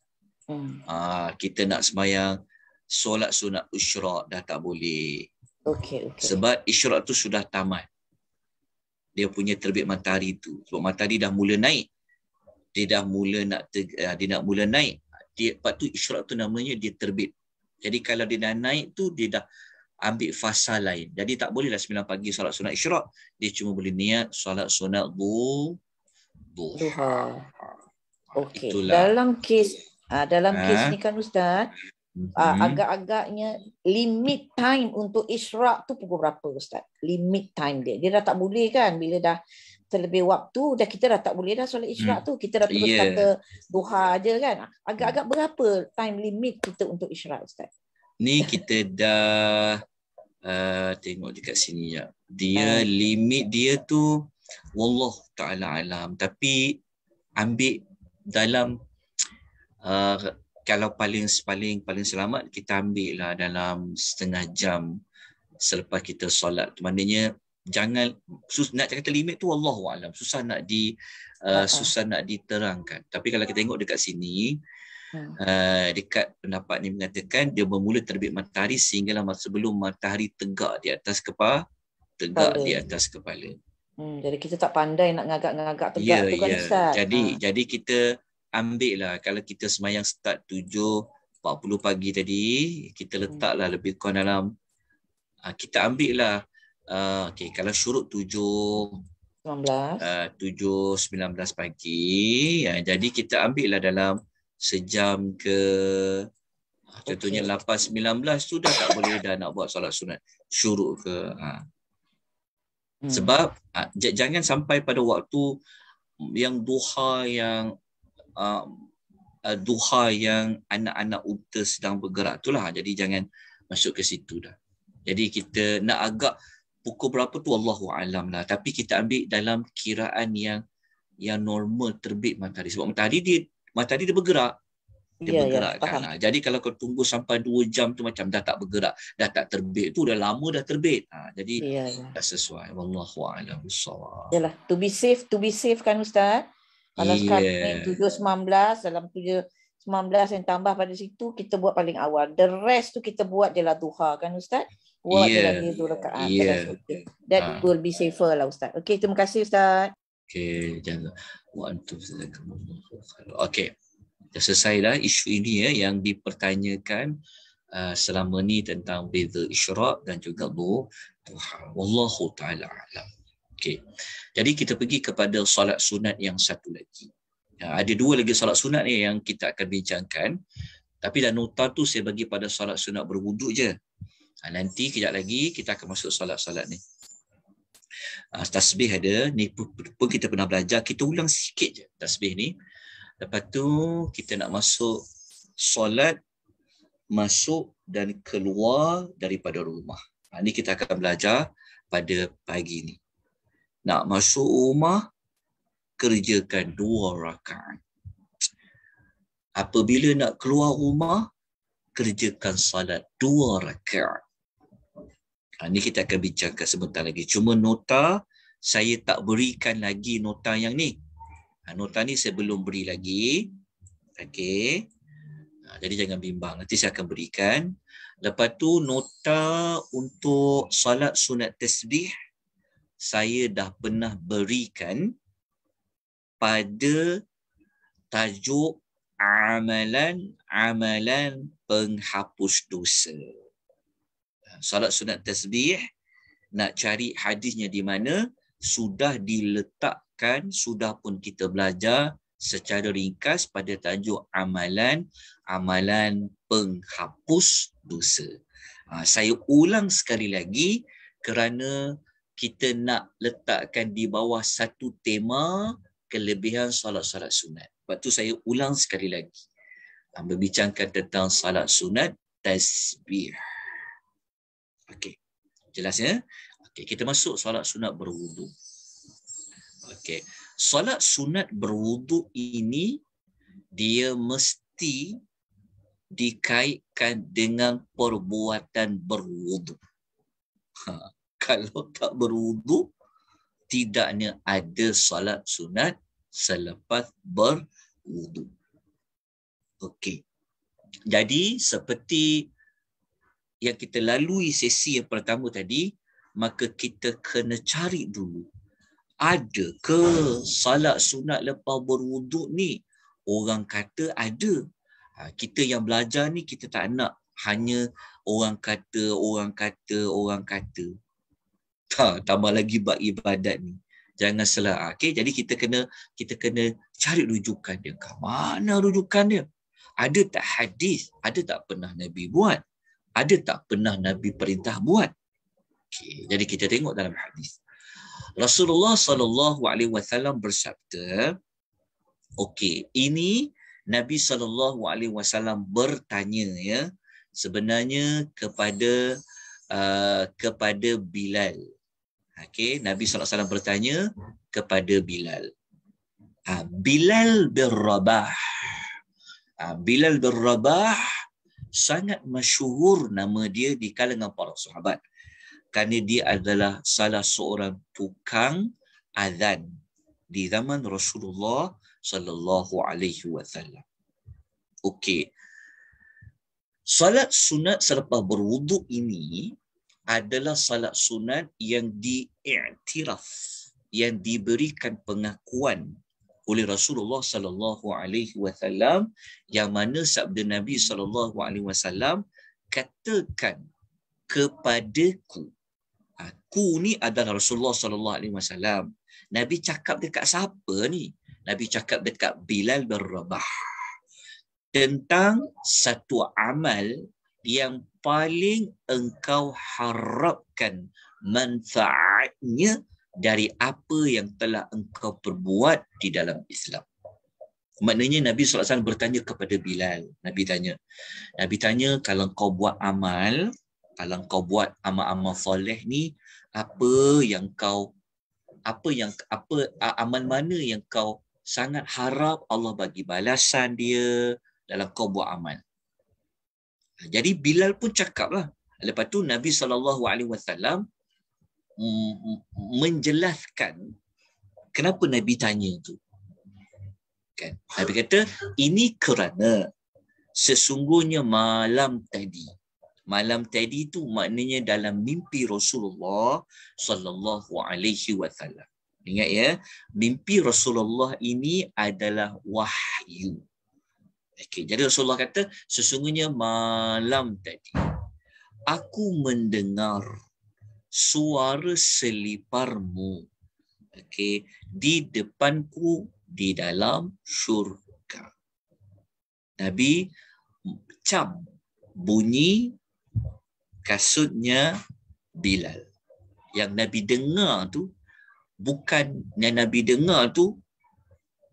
Kita nak sembahyang solat sunat isyraq dah tak boleh. Okey. Sebab isyraq tu sudah tamat. Dia punya terbit matahari tu. Sebab matahari dah mula naik. Dia dah mula nak naik. Lepas tu isyraq tu namanya dia terbit. Jadi kalau dia dah naik tu, dia dah ambil fasa lain. Jadi tak bolehlah 9 pagi solat sunat isyraq. Dia cuma boleh niat solat sunat duha. Okey. Dalam kes ni kan Ustaz, agak-agaknya limit time untuk isyraq tu pukul berapa, Ustaz? Limit time dia. Dia dah tak boleh kan, bila dah terlebih waktu dah kita dah tak boleh dah solat isyraq tu. Kita dah terus kata duha aja kan. Agak-agak berapa time limit kita untuk isyraq, Ustaz? Ni kita dah tengok dekat sini ya. Dia limit dia tu wallahu taala alam, tapi ambil dalam kalau paling selamat kita ambil lah dalam setengah jam selepas kita solat. Maknanya jangan nak kata limit tu wallahu alam, susah nak diterangkan. Tapi kalau kita tengok dekat sini, dekat pendapat ni mengatakan dia bermula terbit matahari sehinggalah sebelum matahari tegak di atas kepala. Jadi kita tak pandai nak ngagak-ngagak tegak tu kan Ustaz. Jadi kita ambil lah, kalau kita sembahyang start 7.40 pagi tadi, kita letaklah lebih kurang dalam, kita ambil lah, kalau syuruk 7.19 pagi, jadi kita ambil lah dalam sejam ke, contohnya 8.19 tu dah tak boleh dah nak buat solat sunat syuruk ke. Sebab jangan sampai pada waktu yang duha yang anak-anak unta sedang bergerak itulah. Jadi jangan masuk ke situ dah. Jadi kita nak agak pukul berapa tu wallahu alam lah. Tapi kita ambil dalam kiraan yang normal terbit matahari. Sebab matahari dia bergerak. Bergerak kan. Jadi kalau kau tunggu sampai 2 jam tu macam dah tak bergerak, dah tak terbit tu, dah lama dah terbit. Jadi dah sesuai. Wallahu alam bissawab. Yalah, to be safe kan Ustaz. Kalau sekarang ni 7.19, dalam 7.19 yang tambah pada situ, kita buat paling awal. The rest tu kita buat je lah duha kan Ustaz. Buat je lagi 2 rakaat. That will be safer lah Ustaz. Okey, terima kasih Ustaz. Okey, jangan. Okey. Dah selesai dah isu ini yang dipertanyakan selama ni tentang beza isyraq dan juga duha. Wallahu ta'ala alam. Okey. Jadi kita pergi kepada solat sunat yang satu lagi. Ada 2 lagi solat sunat ni yang kita akan bincangkan. Tapi dah nota tu saya bagi pada solat sunat berwuduk je. Nanti kejap lagi kita akan masuk solat-solat ni. Tasbih ada, ni pun kita pernah belajar, kita ulang sikit je tasbih ni. Lepas tu kita nak masuk solat, masuk dan keluar daripada rumah. Ini kita akan belajar pada pagi ni. Nak masuk rumah, kerjakan 2 rakaat. Apabila nak keluar rumah, kerjakan salat 2 rakaat. Ini kita akan bincangkan sebentar lagi. Cuma nota, saya tak berikan lagi nota yang ni. Nota ni saya belum beri lagi. Okey. Jadi jangan bimbang. Nanti saya akan berikan. Lepas tu nota untuk salat sunat tasbih, saya dah pernah berikan pada tajuk amalan penghapus dosa. Salat sunat tasbih, nak cari hadisnya di mana, sudah diletakkan, sudah pun kita belajar secara ringkas pada tajuk amalan penghapus dosa. Saya ulang sekali lagi kerana kita nak letakkan di bawah satu tema kelebihan salat-salat sunat. Lepas tu saya ulang sekali lagi. Berbincangkan tentang salat sunat tasbih. Okey. Jelas ya? Okey, kita masuk salat sunat berwuduk. Okey. Salat sunat berwuduk ini dia mesti dikaitkan dengan perbuatan berwuduk. Kalau tak berwuduk, tidaknya ada salat sunat selepas berwuduk. Okey. Jadi seperti yang kita lalui sesi yang pertama tadi, maka kita kena cari dulu, ada ke salat sunat lepas berwuduk ni? Orang kata ada. Kita yang belajar ni, kita tak nak hanya orang kata. Tambah lagi bab ibadat ni. Jangan salah. Okay? Jadi kita kena cari rujukan dia. Mana rujukan dia? Ada tak hadis? Ada tak pernah Nabi buat? Ada tak pernah Nabi perintah buat? Okay. Jadi kita tengok dalam hadis. Rasulullah SAW bersabda, okey, ini Nabi SAW bertanya ya, sebenarnya kepada Bilal. Okey, Nabi SAW bertanya kepada Bilal. Bilal bin Rabah. Bilal bin Rabah sangat masyhur nama dia di kalangan para sahabat, kerana dia adalah salah seorang tukang azan di zaman Rasulullah sallallahu alaihi wasallam. Okey. Salat sunat selepas berwuduk ini adalah salat sunat yang diiktiraf, yang diberikan pengakuan oleh Rasulullah sallallahu alaihi wasallam, yang mana sabda Nabi sallallahu alaihi wasallam, katakan kepadaku. Aku ni adalah Rasulullah sallallahu alaihi wasallam. Nabi cakap dekat siapa ni? Nabi cakap dekat Bilal bin Rabah tentang satu amal yang paling engkau harapkan manfaatnya dari apa yang telah engkau perbuat di dalam Islam. Maknanya Nabi SAW bertanya kepada Bilal. Nabi tanya, kalau kau buat amal, kalau kau buat amal-amal soleh ni, amal mana yang kau sangat harap Allah bagi balasan dia dalam kau buat amal. Jadi Bilal pun cakaplah. Lepas tu Nabi SAW menjelaskan kenapa Nabi tanya tu. Kan? Nabi kata, ini kerana sesungguhnya malam tadi tu maknanya dalam mimpi Rasulullah sallallahu alaihi wasallam. Ingat ya, mimpi Rasulullah ini adalah wahyu. Okey, jadi Rasulullah kata, sesungguhnya malam tadi aku mendengar suara seliparmu, okey, di depanku di dalam syurga. Nabi cap bunyi kasutnya Bilal. Yang Nabi dengar tu, bukan yang Nabi dengar tu,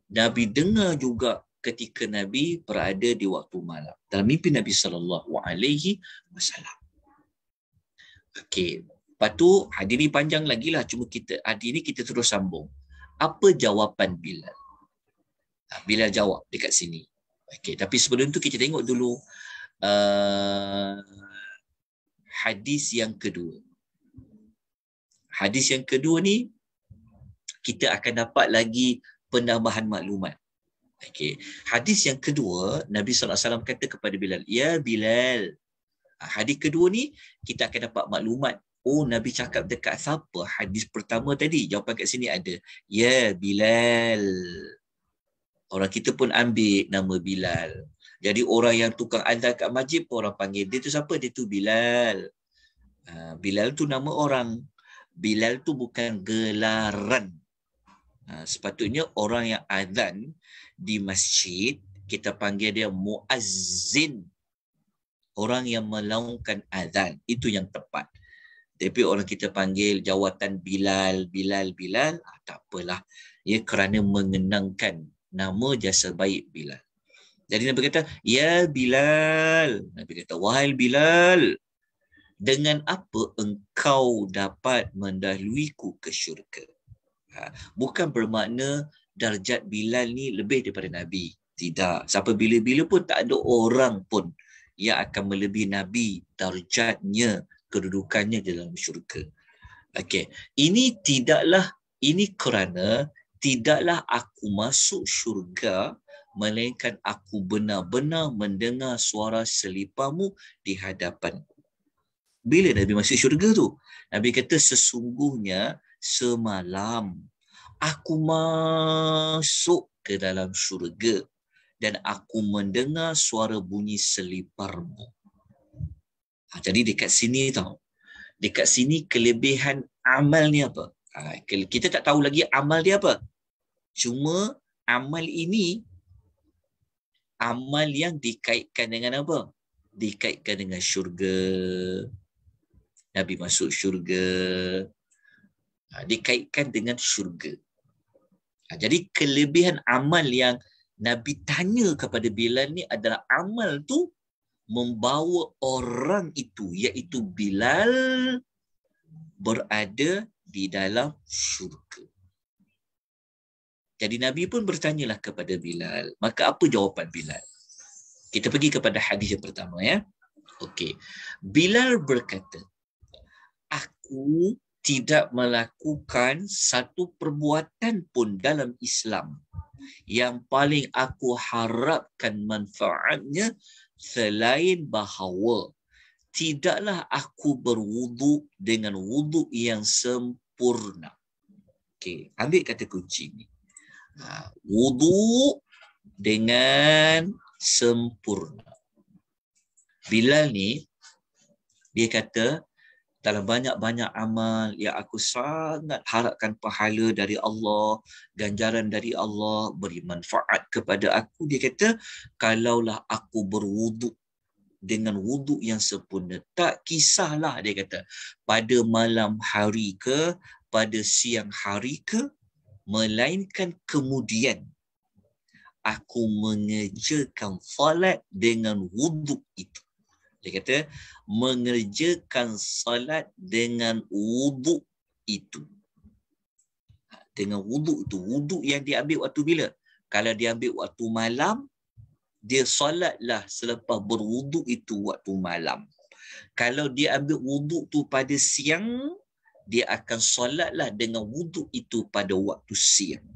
Nabi dengar juga ketika Nabi berada di waktu malam dalam mimpi Nabi sallallahu alaihi wasallam. Okey, Lepas tu hadis ni panjang lagi lah, cuma hadis ni kita terus sambung. Apa jawapan Bilal? Bilal jawab dekat sini. Okey, tapi sebelum tu kita tengok dulu hadis yang kedua. Hadis yang kedua ni kita akan dapat lagi penambahan maklumat. Okey, hadis yang kedua Nabi SAW kata kepada Bilal, "Ya Bilal." Hadis kedua ni kita akan dapat maklumat. Oh, Nabi cakap dekat siapa? Hadis pertama tadi jawapan kat sini ada, "Ya Bilal." Orang kita pun ambil nama Bilal. Jadi orang yang tukang azan kat masjid pun orang panggil dia tu siapa? Dia tu Bilal. Bilal tu nama orang. Bilal tu bukan gelaran. Sepatutnya orang yang azan di masjid kita panggil dia muazzin. Orang yang melaungkan azan. Itu yang tepat. Tapi orang kita panggil jawatan Bilal, tak apalah. Ya, kerana mengenangkan nama jasa baik Bilal. Jadi Nabi kata, "Ya Bilal." Nabi kata, "Wahai Bilal, dengan apa engkau dapat mendahuluiku ke syurga?" Bukan bermakna darjat Bilal ni lebih daripada Nabi. Tidak. Sampai bila-bila pun tak ada orang pun yang akan melebihi Nabi darjatnya, kedudukannya dalam syurga. Okey. Ini kerana tidaklah aku masuk syurga melainkan aku benar-benar mendengar suara selipamu di hadapanku. Bila Nabi masuk syurga tu? Nabi kata, sesungguhnya semalam aku masuk ke dalam syurga dan aku mendengar suara bunyi seliparmu. Jadi dekat sini tau. Dekat sini kelebihan amal ni apa? Kita tak tahu lagi amal dia apa. Cuma amal ini amal yang dikaitkan dengan apa? Dikaitkan dengan syurga. Nabi masuk syurga. Dikaitkan dengan syurga. Jadi kelebihan amal yang Nabi tanya kepada Bilal ni adalah amal tu membawa orang itu, iaitu Bilal, berada di dalam syurga. Jadi Nabi pun bertanyalah kepada Bilal. Maka apa jawapan Bilal? Kita pergi kepada hadis yang pertama ya. Okey. Bilal berkata, "Aku tidak melakukan satu perbuatan pun dalam Islam yang paling aku harapkan manfaatnya selain bahawa tidaklah aku berwuduk dengan wuduk yang sempurna." Okey, ambil kata kunci ni. Wuduk dengan sempurna. Bilal ni, dia kata, dalam banyak-banyak amal yang aku sangat harapkan pahala dari Allah, ganjaran dari Allah, beri manfaat kepada aku. Dia kata, kalaulah aku berwuduk dengan wuduk yang sempurna, tak kisahlah, dia kata, pada malam hari ke, pada siang hari ke, melainkan kemudian aku mengerjakan salat dengan wuduk itu. Dia kata, mengerjakan salat dengan wuduk itu. Dengan wuduk itu. Wuduk yang diambil waktu bila? Kalau diambil waktu malam, dia salatlah selepas berwuduk itu waktu malam. Kalau dia ambil wuduk tu pada siang, dia akan salatlah dengan wuduk itu pada waktu siang.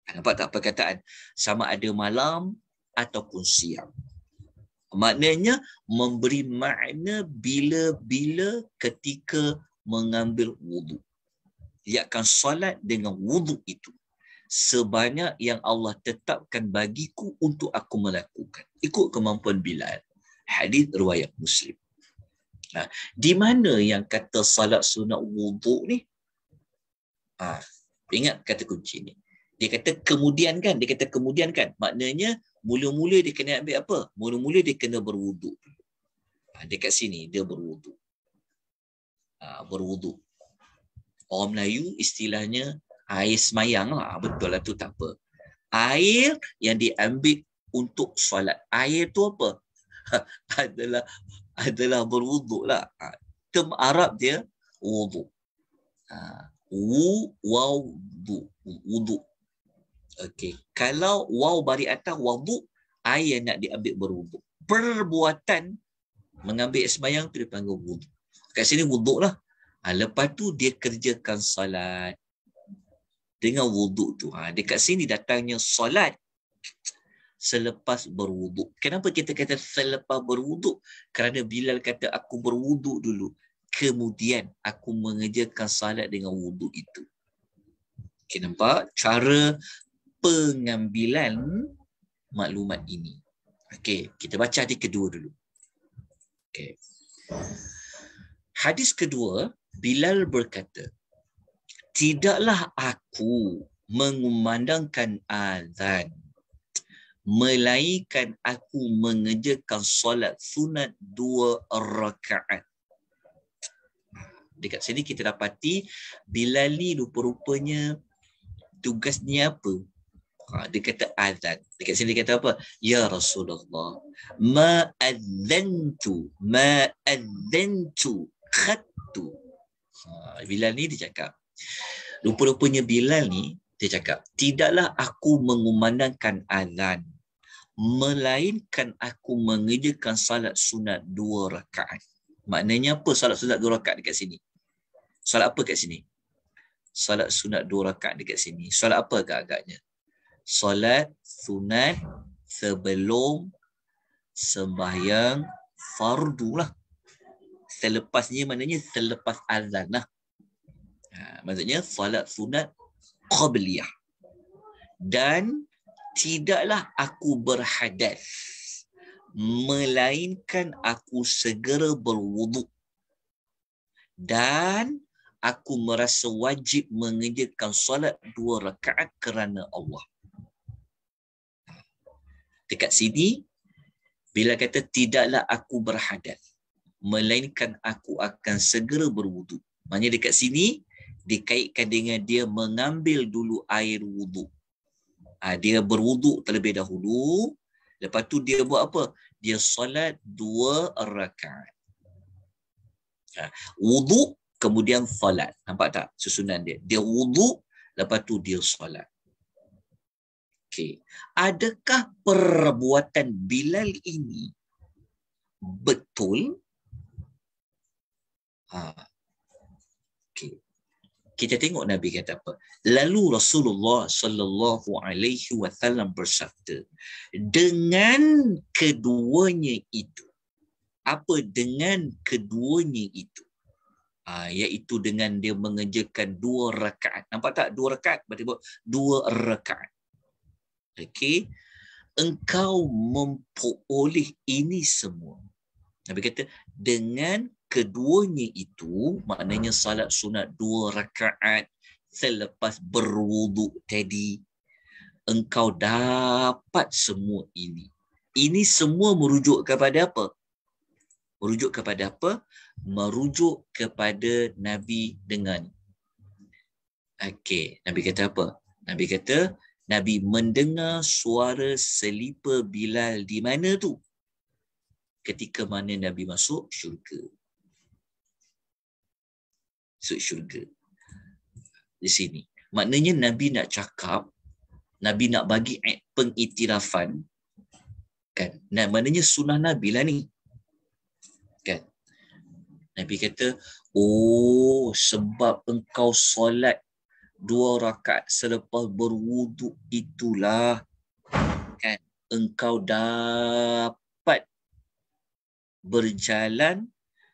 Nampak tak perkataan? Sama ada malam ataupun siang. Maknanya memberi makna bila-bila ketika mengambil wuduk. Dia akan salat dengan wuduk itu sebanyak yang Allah tetapkan bagiku untuk aku melakukan. Ikut kemampuan Bilal. Hadis riwayat Muslim. Di mana yang kata salat sunat wuduk ni? Ingat kata kunci ni. Dia kata kemudian kan? Dia kata kemudian kan? Maknanya mula-mula dia kena ambil apa? Mula-mula dia kena berwuduk. Dekat sini dia berwuduk. Berwuduk. Orang Melayu istilahnya air semayang lah. Betul lah tu, tak apa. Air yang diambil untuk solat. Air tu apa? adalah berwuduk lah. term Arab dia wudu. Wudu. Okey. Kalau waw bari atas wudu, air yang nak diambil berwudu. Perbuatan mengambil sembahyang tu dipanggil wudu. Kat sini wudu lah. Lepas tu dia kerjakan salat dengan wudu tu. Dekat sini datangnya salat selepas berwuduk. Kenapa kita kata selepas berwuduk? Kerana Bilal kata aku berwuduk dulu, kemudian aku mengerjakan salat dengan wuduk itu. Okay, nampak cara pengambilan maklumat ini. Okey, kita baca hadis kedua dulu. Okey. Hadis kedua, Bilal berkata, tidaklah aku mengumandangkan azan melainkan aku mengerjakan solat sunat 2 rakaat. Dekat sini kita dapati Bilal ni rupa-rupanya tugasnya apa? Dia kata azan. Dekat sini dia kata apa? Ya Rasulullah, ma'adzantu khattu. Bilal ni dia cakap, rupa-rupanya Bilal ni dia cakap, tidaklah aku mengumandangkan azan melainkan aku mengerjakan salat sunat 2 rakaat. Maknanya apa salat sunat 2 rakaat dekat sini? Salat apa kat sini? Salat sunat 2 rakaat dekat sini. Salat apa agak-agaknya? Salat sunat sebelum sembahyang fardu lah. Selepasnya maknanya selepas azan lah. Maksudnya salat sunat qabliyah. Dan tidaklah aku berhadas melainkan aku segera berwuduk dan aku merasa wajib mengerjakan solat 2 rakaat kerana Allah. Dekat sini bila kata tidaklah aku berhadas melainkan aku akan segera berwuduk, maknanya dekat sini dikaitkan dengan dia mengambil dulu air wuduk. Dia berwuduk terlebih dahulu. Lepas tu dia buat apa? Dia solat 2 rakaat. Wuduk, kemudian solat. Nampak tak susunan dia? Dia wuduk, lepas tu dia solat. Okay. Adakah perbuatan Bilal ini betul? Okay. Kita tengok Nabi kata apa. Lalu Rasulullah sallallahu alaihi wasallam bersabda, dengan keduanya itu. Apa dengan keduanya itu? Iaitu dengan dia mengerjakan 2 rakaat. Nampak tak 2 rakaat? Berarti 2 rakaat. Okey. Engkau memperoleh ini semua. Nabi kata dengan keduanya itu, maknanya salat sunat 2 rakaat selepas berwuduk tadi, engkau dapat semua ini. Ini semua merujuk kepada apa? Merujuk kepada apa? Merujuk kepada Nabi dengan. Okey, Nabi kata apa? Nabi kata, Nabi mendengar suara selipar Bilal di mana tu? Ketika mana Nabi masuk syurga. Masuk syurga. Di sini. Maknanya Nabi nak cakap, Nabi nak bagi pengiktirafan. Kan? Nah, maknanya sunnah Nabi lah ni. Kan? Nabi kata, oh, sebab engkau solat 2 rakaat selepas berwuduk itulah. Kan? Engkau dapat berjalan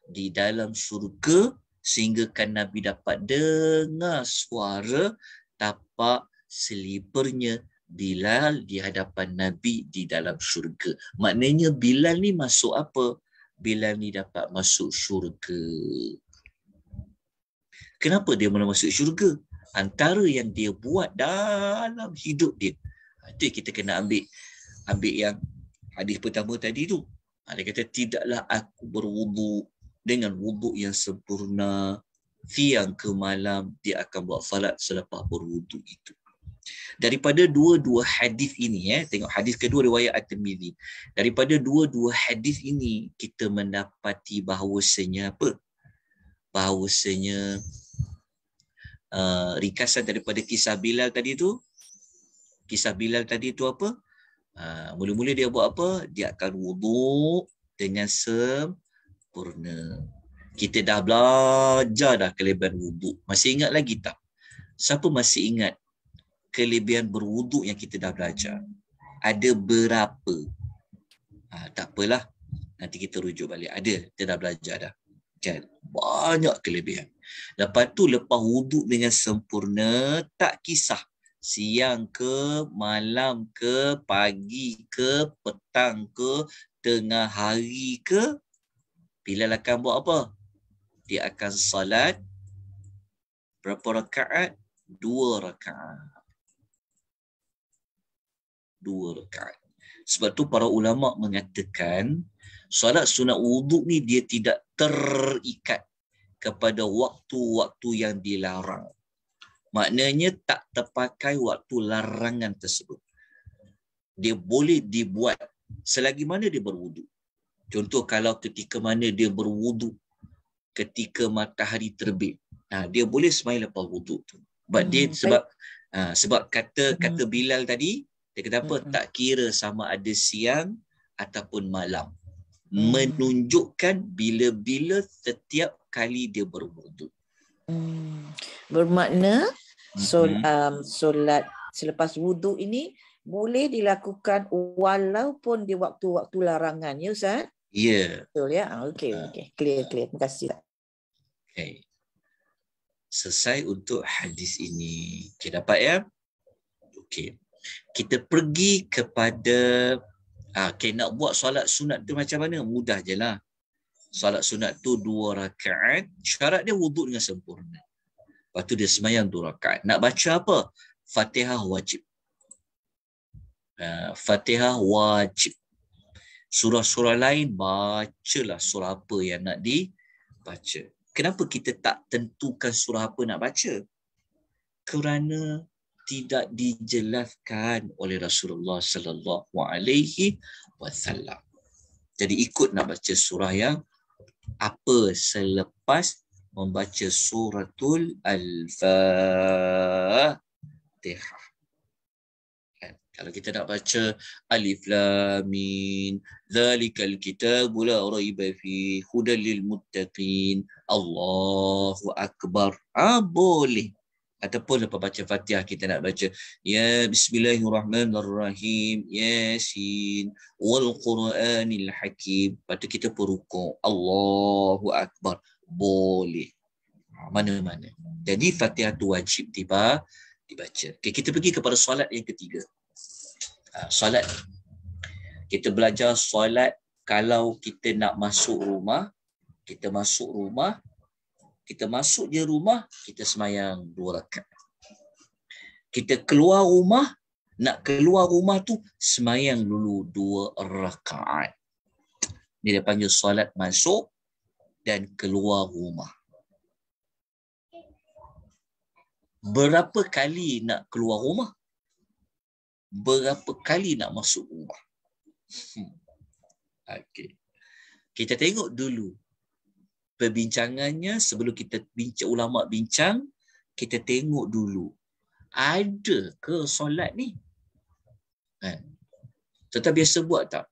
di dalam syurga sehingga kan Nabi dapat dengar suara tapak selipernya Bilal di hadapan Nabi di dalam syurga. Maknanya Bilal ni masuk apa? Bilal ni dapat masuk syurga. Kenapa dia boleh masuk syurga? Antara yang dia buat dalam hidup dia. Itu kita kena ambil yang hadis pertama tadi tu. Dia kata tidaklah aku berwuduk dengan wuduk yang sempurna, siang ke malam dia akan buat salat selepas berwuduk itu. Daripada dua-dua hadis ini, tengok hadis kedua riwayat At-Tirmizi. Daripada dua-dua hadis ini kita mendapati bahawasanya apa? bahawasanya ringkasan daripada kisah Bilal tadi tu apa? Mula-mula dia buat apa? Dia akan wuduk dengan sempurna. Kita dah belajar dah kelebihan wuduk. Masih ingat lagi tak? Siapa masih ingat kelebihan berwuduk yang kita dah belajar? Ada berapa? Tak apalah. Nanti kita rujuk balik. Ada, kita dah belajar dah. Kan? Banyak kelebihan. Lepas tu, lepas wuduk dengan sempurna, tak kisah siang ke, malam ke, pagi ke, petang ke, tengah hari ke, Bilal akan buat apa? Dia akan salat berapa rakaat? 2 rakaat. 2 rakaat. Sebab tu para ulama mengatakan solat sunat wuduk ni dia tidak terikat kepada waktu-waktu yang dilarang. Maknanya tak terpakai waktu larangan tersebut. Dia boleh dibuat selagi mana dia berwuduk. Contoh kalau ketika mana dia berwuduk ketika matahari terbit. Dia boleh sembahyang lepas wuduk tu. Sebab kata Bilal tadi, dia kata apa? Tak kira sama ada siang ataupun malam. Menunjukkan bila-bila setiap kali dia berwuduk. Bermakna solat selepas wuduk ini boleh dilakukan walaupun di waktu-waktu larangan, ya Ustaz? Ya. Betul ya? Okey. Clear. Terima kasih. Okay. Selesai untuk hadis ini. Okay, dapat ya? Okey. Kita pergi kepada nak buat solat sunat tu macam mana? Mudah je lah. Solat sunat tu 2 rakaat. Syarat dia wuduk dengan sempurna. Lepas tu dia sembahyang 2 rakaat. Nak baca apa? Fatihah wajib. Fatihah wajib. Surah-surah lain, bacalah surah apa yang nak dibaca. Kenapa kita tak tentukan surah apa nak baca? Kerana tidak dijelaskan oleh Rasulullah sallallahu alaihi wasallam. Jadi ikut nak baca surah yang apa selepas membaca suratul Al-Fatihah. Kalau kita nak baca Alif Lam Mim, Zalikal Kitabu la raiba fihi hudal lil muttaqin, Allahu Akbar. Boleh. Ataupun lepas baca Fatihah kita nak baca Ya Bismillahirrahmanirrahim, Yasin, Wal Quranil Hakim. Lepas tu kita perukuk Allahu Akbar. Boleh. Mana-mana. Jadi Fatihah tu wajib dibaca. Okay, kita pergi kepada solat yang ketiga. Solat. Kita belajar solat kalau kita nak masuk rumah. Kita masuk je rumah, kita sembahyang 2 rakaat. Kita keluar rumah, nak keluar rumah tu sembahyang dulu 2 rakaat. Dia panggil solat masuk dan keluar rumah. Berapa kali nak keluar rumah? Berapa kali nak masuk rumah? Okey. Kita tengok dulu perbincangannya sebelum kita ulama bincang, kita tengok dulu ada ke solat ni? Tetap biasa buat tak?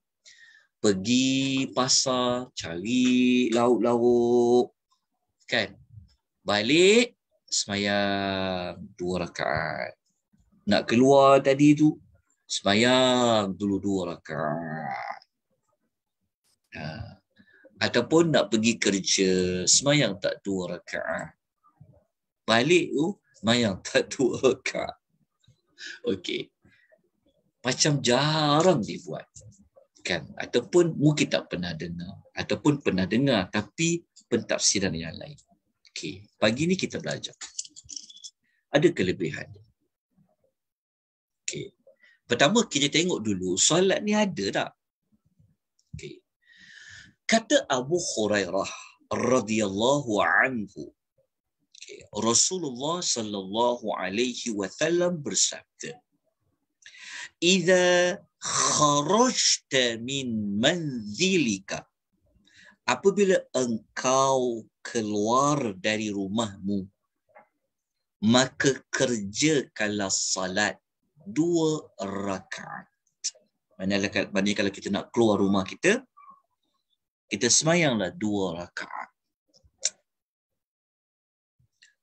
Pergi pasar, cari lauk-lauk, kan? Balik, sembahyang 2 rakaat. Nak keluar tadi tu, sembahyang dulu 2 rakaat. Ataupun nak pergi kerja, sembahyang tak 2 rakaat. Balik tu, sembahyang tak 2 rakaat. Okey. Macam jarang dibuat. Kan? Ataupun mungkin tak pernah dengar. Ataupun pernah dengar tapi pentafsiran yang lain. Okey. Pagi ni kita belajar. Ada kelebihan. Okey. Pertama kita tengok dulu solat ni ada tak? Okey. Kata Abu Hurairah radhiyallahu anhu, Rasulullah sallallahu alaihi wasallam bersabda, "Idza kharajta min manzilika apabila engkau keluar dari rumahmu, maka kerjakanlah salat 2 rakaat. Maknanya kalau kita nak keluar rumah kita, kita semayanglah 2 rakaat.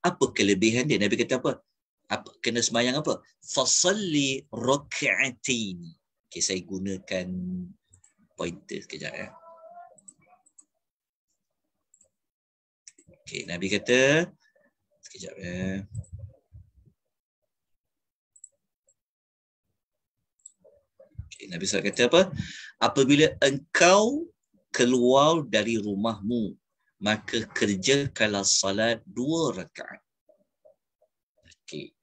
Apa kelebihan dia? Nabi kata apa? Kena semayang apa? Fasalli raka'atain. Okay, saya gunakan pointer sekejap ya. Okay, Nabi kata, sekejap ya. Okay, Nabi SAW kata apa? Apabila engkau keluar dari rumahmu, maka kerjakanlah salat 2 rakaat. Okay.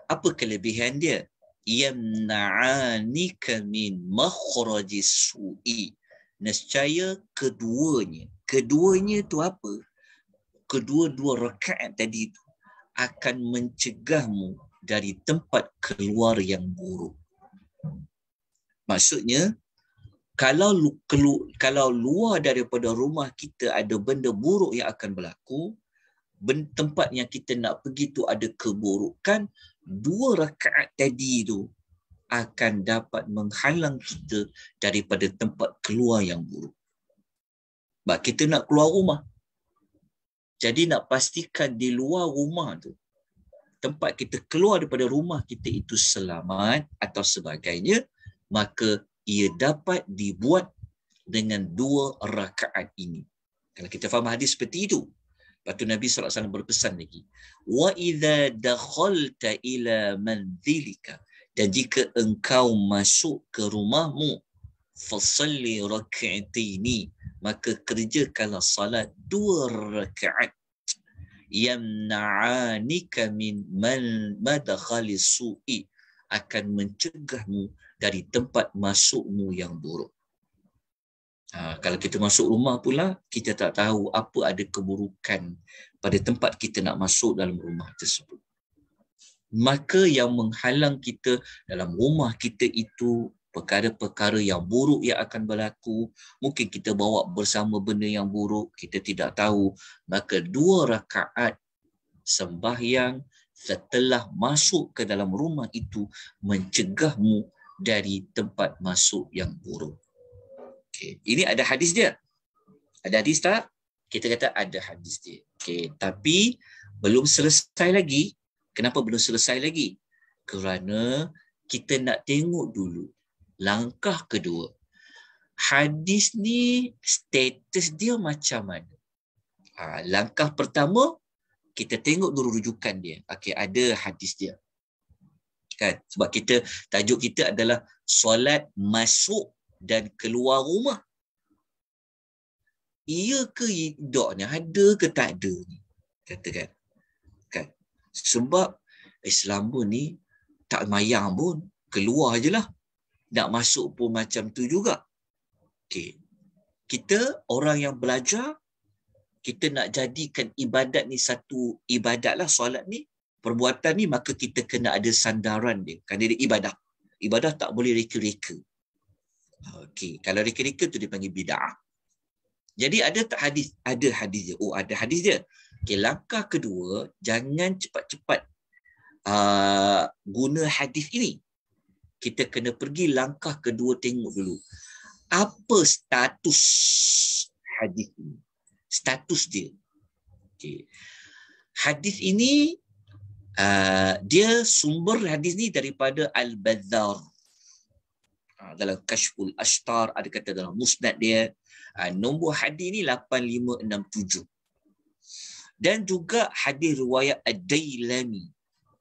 Apa kelebihan dia? Yamna'anika min makhrajis su'i. Nescaya keduanya tu apa? Kedua-dua rakaat tadi itu akan mencegahmu dari tempat keluar yang buruk. Maksudnya, kalau luar daripada rumah kita ada benda buruk yang akan berlaku, tempat yang kita nak pergi tu ada keburukan, 2 rakaat tadi tu akan dapat menghalang kita daripada tempat keluar yang buruk. Sebab kita nak keluar rumah. Jadi nak pastikan di luar rumah tu, tempat kita keluar daripada rumah kita itu selamat atau sebagainya, maka ia dapat dibuat dengan 2 rakaat ini. Kalau kita faham hadis seperti itu, lepas tu Nabi SAW berpesan lagi, wa idza dakhalta ila manzilika, dan jika engkau masuk ke rumahmu, fasalli rak'ataini, maka kerjakanlah salat 2 rakaat, yamna'anika min madkhalis su'i, akan mencegahmu dari tempat masukmu yang buruk. Kalau kita masuk rumah pula, kita tak tahu apa ada keburukan pada tempat kita nak masuk dalam rumah tersebut. Maka yang menghalang kita dalam rumah kita itu perkara-perkara yang buruk yang akan berlaku. Mungkin kita bawa bersama benda yang buruk, kita tidak tahu. Maka 2 rakaat sembahyang setelah masuk ke dalam rumah itu mencegahmu dari tempat masuk yang buruk. Okay. Ini ada hadis dia. Ada hadis tak? Kita kata ada hadis dia. Okay. Tapi belum selesai lagi. Kenapa belum selesai lagi? Kerana kita nak tengok dulu langkah kedua. Hadis ni status dia macam mana? Langkah pertama, kita tengok dulu rujukan dia. Okay, ada hadis dia. Kan? Sebab tajuk kita adalah solat masuk dan keluar rumah. Ia ke tidak ni? Ada ke tak ada ni? Katakan. Kan? Sebab Islam pun ni tak mayang pun. Keluar je lah. Nak masuk pun macam tu juga. Okay. Kita orang yang belajar, kita nak jadikan ibadat ni satu ibadat lah, solat ni. Perbuatan ni, maka kita kena ada sandaran dia. Kerana dia ibadah. Ibadah tak boleh reka-reka. Okey, kalau reka-reka tu dipanggil bid'ah. Jadi ada tak hadis? Ada hadis dia. Oh, ada hadis dia. Okey, langkah kedua, jangan cepat-cepat guna hadis ini. Kita kena pergi langkah kedua, tengok dulu. Apa status hadis ini? Status dia. Okey. Hadis ini, dia sumber hadis ni daripada Al-Bazzar. Dalam Kashful Ashtar, ada kata dalam musnad dia, nombor hadis ni 8567. Dan juga hadis riwayat Ad-Dailami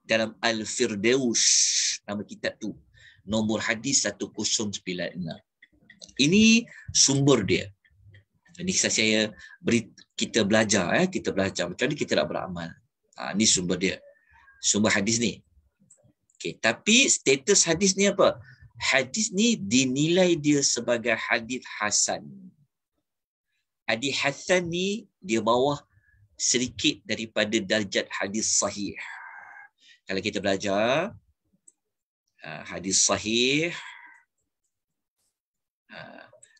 dalam Al-Firdaus, nama kitab tu, nombor hadis 1096. Ini sumber dia. Ini saya beri, kita belajar, kita belajar macam ni kita nak beramal. Ini sumber dia. Sumber hadis ni. Okay, tapi status hadis ni apa? Hadis ni dinilai dia sebagai hadis hasan. Hadis hasan ni dia bawah sedikit daripada darjat hadis sahih. Kalau kita belajar hadis sahih,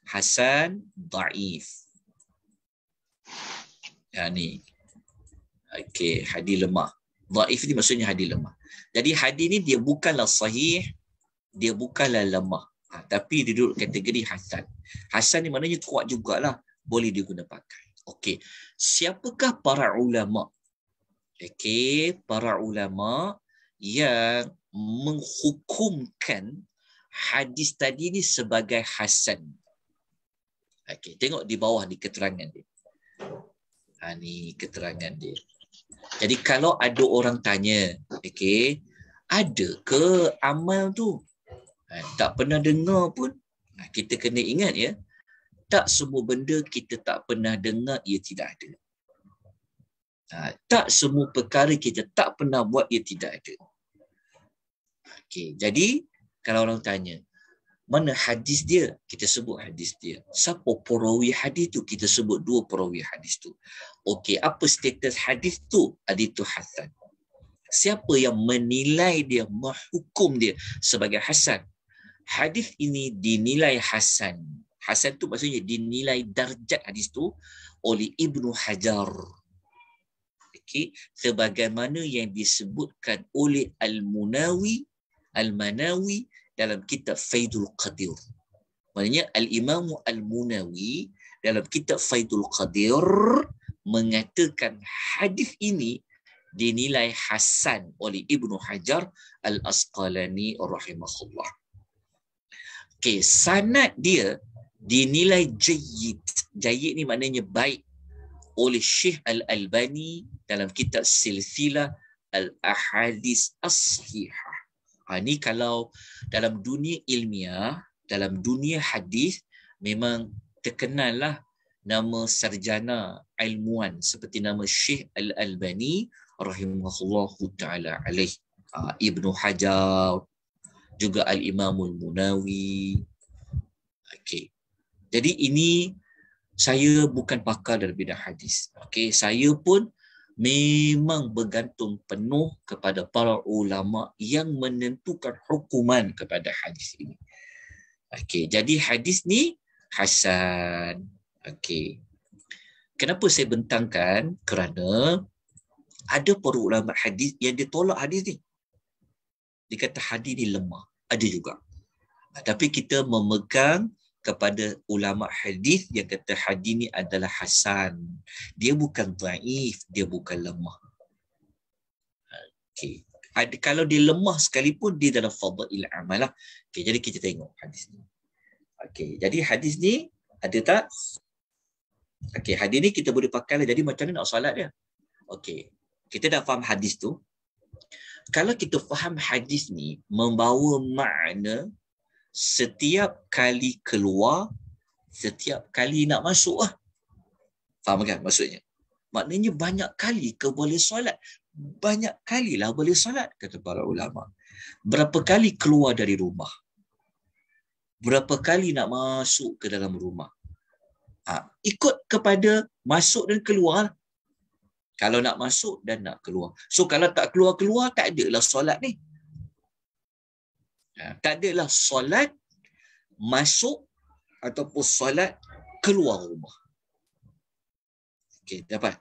hasan, dhaif. Ni. Okey, hadis lemah. Dhaif ni maksudnya hadis lemah. Jadi hadis ni dia bukanlah sahih, dia bukanlah lemah. Tapi dia duduk kategori hasan. Hasan ni maknanya kuat jugalah. Boleh diguna pakai. Okey. Siapakah para ulama? Okey, para ulama yang menghukumkan hadis tadi ni sebagai hasan. Okey, tengok di bawah di keterangan dia. Ni keterangan dia. Jadi kalau ada orang tanya, okey, ada ke amal tu? Tak pernah dengar pun. Kita kena ingat ya, tak semua benda kita tak pernah dengar, ia tidak ada. Tak semua perkara kita tak pernah buat, ia tidak ada. Okey, jadi kalau orang tanya, mana hadis dia? Kita sebut hadis dia. Siapa perawi hadis tu? Kita sebut 2 perawi hadis tu. Okey, apa status hadis tu? Hadis tu hasan. Siapa yang menilai dia, menghukum dia sebagai hasan? Hadis ini dinilai hasan. Hasan tu maksudnya dinilai darjat hadis tu oleh Ibnu Hajar. Okey, sebagaimana yang disebutkan oleh Al-Manawi dalam kitab Faidul Qadir. Maknanya Al-Imam Al-Munawi dalam kitab Faidul Qadir mengatakan hadis ini dinilai hasan oleh Ibnu Hajar Al-Asqalani rahimahullah. Okey, sanad dia dinilai jayyid. Jayyid ni maknanya baik oleh Syekh Al-Albani dalam kitab Silsilah Al-Ahadis As-Sahihah. Ni kalau dalam dunia ilmiah, dalam dunia hadis, memang terkenallah nama sarjana ilmuwan seperti nama Syekh Al-Albani rahimahullahu ta'ala alaih. Ibnu Hajar, juga Al-Imamul Munawi. Okey. Jadi ini saya bukan pakar dalam bidang hadis. Okey, saya pun memang bergantung penuh kepada para ulama yang menentukan hukuman kepada hadis ini. Okey, jadi hadis ni hasan. Okey. Kenapa saya bentangkan? Kerana ada para ulama hadis yang ditolak hadis ni. Dia kata hadis ni lemah. Ada juga. Tapi kita memegang kepada ulama hadis yang kata hadis ni adalah hasan. Dia bukan dhaif, dia bukan lemah. Okey. Kalau dia lemah sekalipun, dia dalam fadail amalah. Okey, jadi kita tengok hadis ni. Okey, jadi hadis ni ada tak? Okey, hadis ni kita boleh pakai lah. Jadi macam mana nak solat dia? Okey, kita dah faham hadis tu. Kalau kita faham hadis ni membawa makna setiap kali keluar, setiap kali nak masuk lah. Faham kan maksudnya? Maknanya banyak kali ke boleh solat? Banyak kalilah boleh solat, kata para ulama. Berapa kali keluar dari rumah? Berapa kali nak masuk ke dalam rumah? Ikut kepada masuk dan keluar. Kalau nak masuk dan nak keluar. So kalau tak keluar-keluar, tak adalah solat ni. Tak adalah solat masuk ataupun solat keluar rumah. Okey, dapat.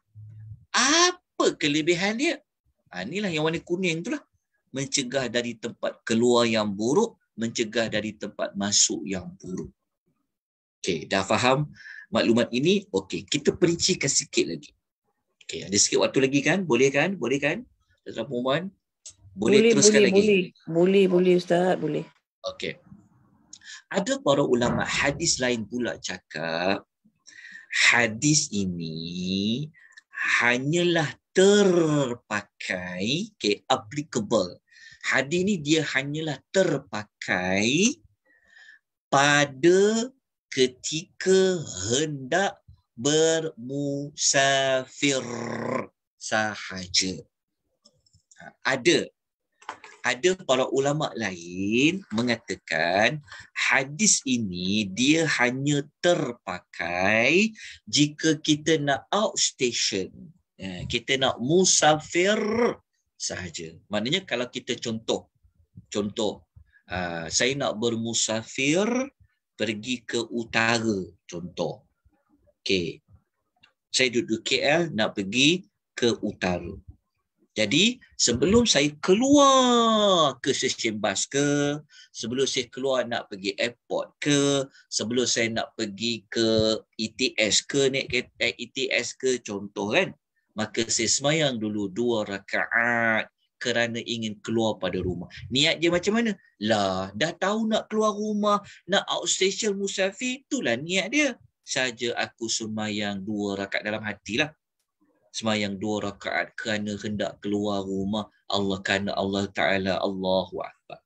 Apa kelebihan dia? Inilah yang warna kuning tu lah. Mencegah dari tempat keluar yang buruk, mencegah dari tempat masuk yang buruk. Okey, dah faham maklumat ini? Okey, kita perincikan sikit lagi. Okey, ada sikit waktu lagi kan? Boleh kan? Boleh kan? Tuan Puan? Boleh teruskan lagi? Boleh Ustaz, boleh. Okey. Ada para ulama hadis lain pula cakap hadis ini hanyalah terpakai, applicable. Hadis ni dia hanyalah terpakai pada ketika hendak bermusafir sahaja. Ada para ulama lain mengatakan hadis ini dia hanya terpakai jika kita nak outstation, kita nak musafir sahaja. Maknanya kalau kita contoh, saya nak bermusafir pergi ke utara, contoh. Okey. Saya duduk KL nak pergi ke utara. Jadi sebelum saya keluar ke stesen bas ke, sebelum saya keluar nak pergi airport ke, sebelum saya nak pergi ke ETS ke, naik kereta ETS ke contoh kan, maka saya sembahyang dulu 2 rakaat kerana ingin keluar pada rumah. Niat dia macam mana? Lah, dah tahu nak keluar rumah, nak outstation musafir, itulah niat dia. Saja aku sembahyang 2 rakaat dalam hatilah. Sembahyang 2 rakaat kerana hendak keluar rumah Allah, kerana Allah Ta'ala, Allahu Akbar.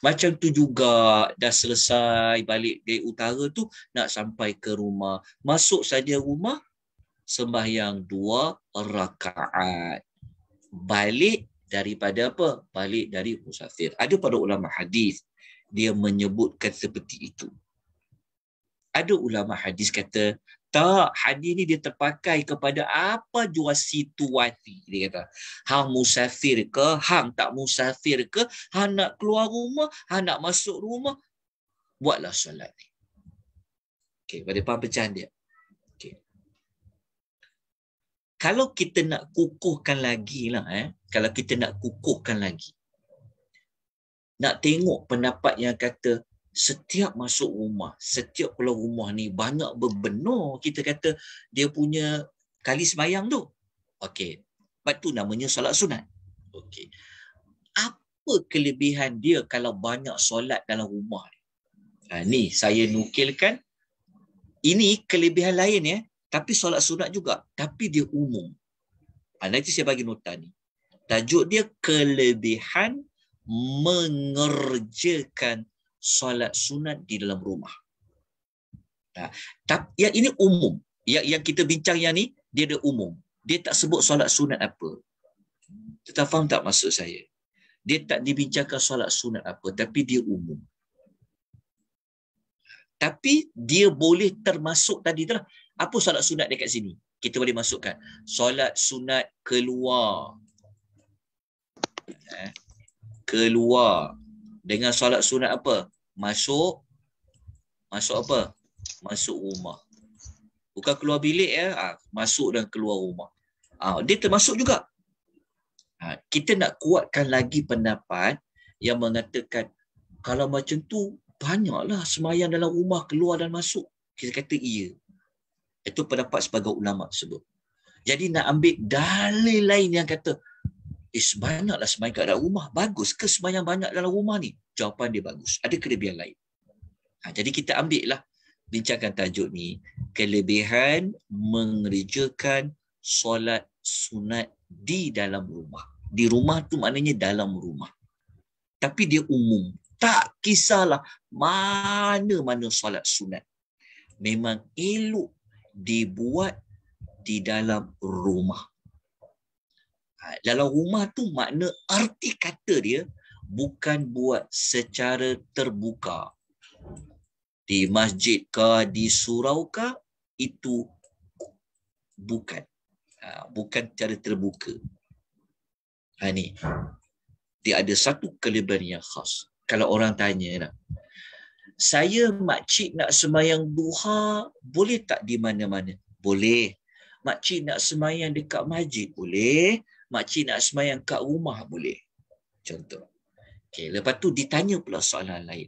Macam tu juga dah selesai balik dari utara tu, nak sampai ke rumah. Masuk saja rumah, sembahyang 2 rakaat. Balik daripada apa? Balik dari musafir. Ada pada ulama hadis dia menyebutkan seperti itu. Ada ulama hadis kata, tak, hadis ni dia terpakai kepada apa jua situasi. Dia kata, hang musafir ke, hang tak musafir ke, hang nak keluar rumah, hang nak masuk rumah, buatlah solat ni. Okay, pada faham pecahan dia. Okay. Kalau kita nak kukuhkan lagi lah, kalau kita nak kukuhkan lagi, nak tengok pendapat yang kata, setiap masuk rumah, setiap keluar rumah ni banyak berbenur, kita kata dia punya kali sembahyang tu. Okey. Sebab tu namanya solat sunat. Okey. Apa kelebihan dia kalau banyak solat dalam rumah ni? Ni saya nukilkan. Ini kelebihan lain ya, tapi solat sunat juga, tapi dia umum. Nanti saya bagi nota ni. Tajuk dia kelebihan mengerjakan solat sunat di dalam rumah. Tapi yang ini umum. Yang kita bincang yang ni, dia ada umum. Dia tak sebut solat sunat apa. Kita faham tak maksud saya? Dia tak dibincangkan solat sunat apa, tapi dia umum. Tapi dia boleh termasuk tadi tu lah. Apa solat sunat dekat sini? Kita boleh masukkan. Solat sunat keluar. Keluar. Dengan solat sunat apa? Masuk apa? Masuk rumah. Bukan keluar bilik ya, masuk dan keluar rumah. Dia termasuk juga. Kita nak kuatkan lagi pendapat yang mengatakan kalau macam tu banyaklah sembahyang dalam rumah, keluar dan masuk. Kita kata iya. Itu pendapat sebagai ulama tersebut. Jadi nak ambil dalil lain yang kata banyaklah sembahyang kat dalam rumah. Bagus ke sembahyang banyak dalam rumah ni? Jawapan dia bagus. Ada kelebihan lain. Jadi kita ambil lah, bincangkan tajuk ni. Kelebihan mengerjakan solat sunat di dalam rumah. Di rumah tu maknanya dalam rumah. Tapi dia umum. Tak kisahlah mana-mana solat sunat. Memang elok dibuat di dalam rumah. Dalam rumah tu makna arti kata dia bukan buat secara terbuka. Di masjid ke, di surau ke, itu bukan. Bukan cara terbuka. Ni. Dia ada satu kelebihan yang khas. Kalau orang tanya, saya makcik nak sembahyang duha, boleh tak di mana-mana? Boleh. Makcik nak sembahyang dekat masjid? Boleh. Makcik nak sembahyang kat rumah? Boleh. Contoh. Okay, lepas tu ditanya pula soalan lain.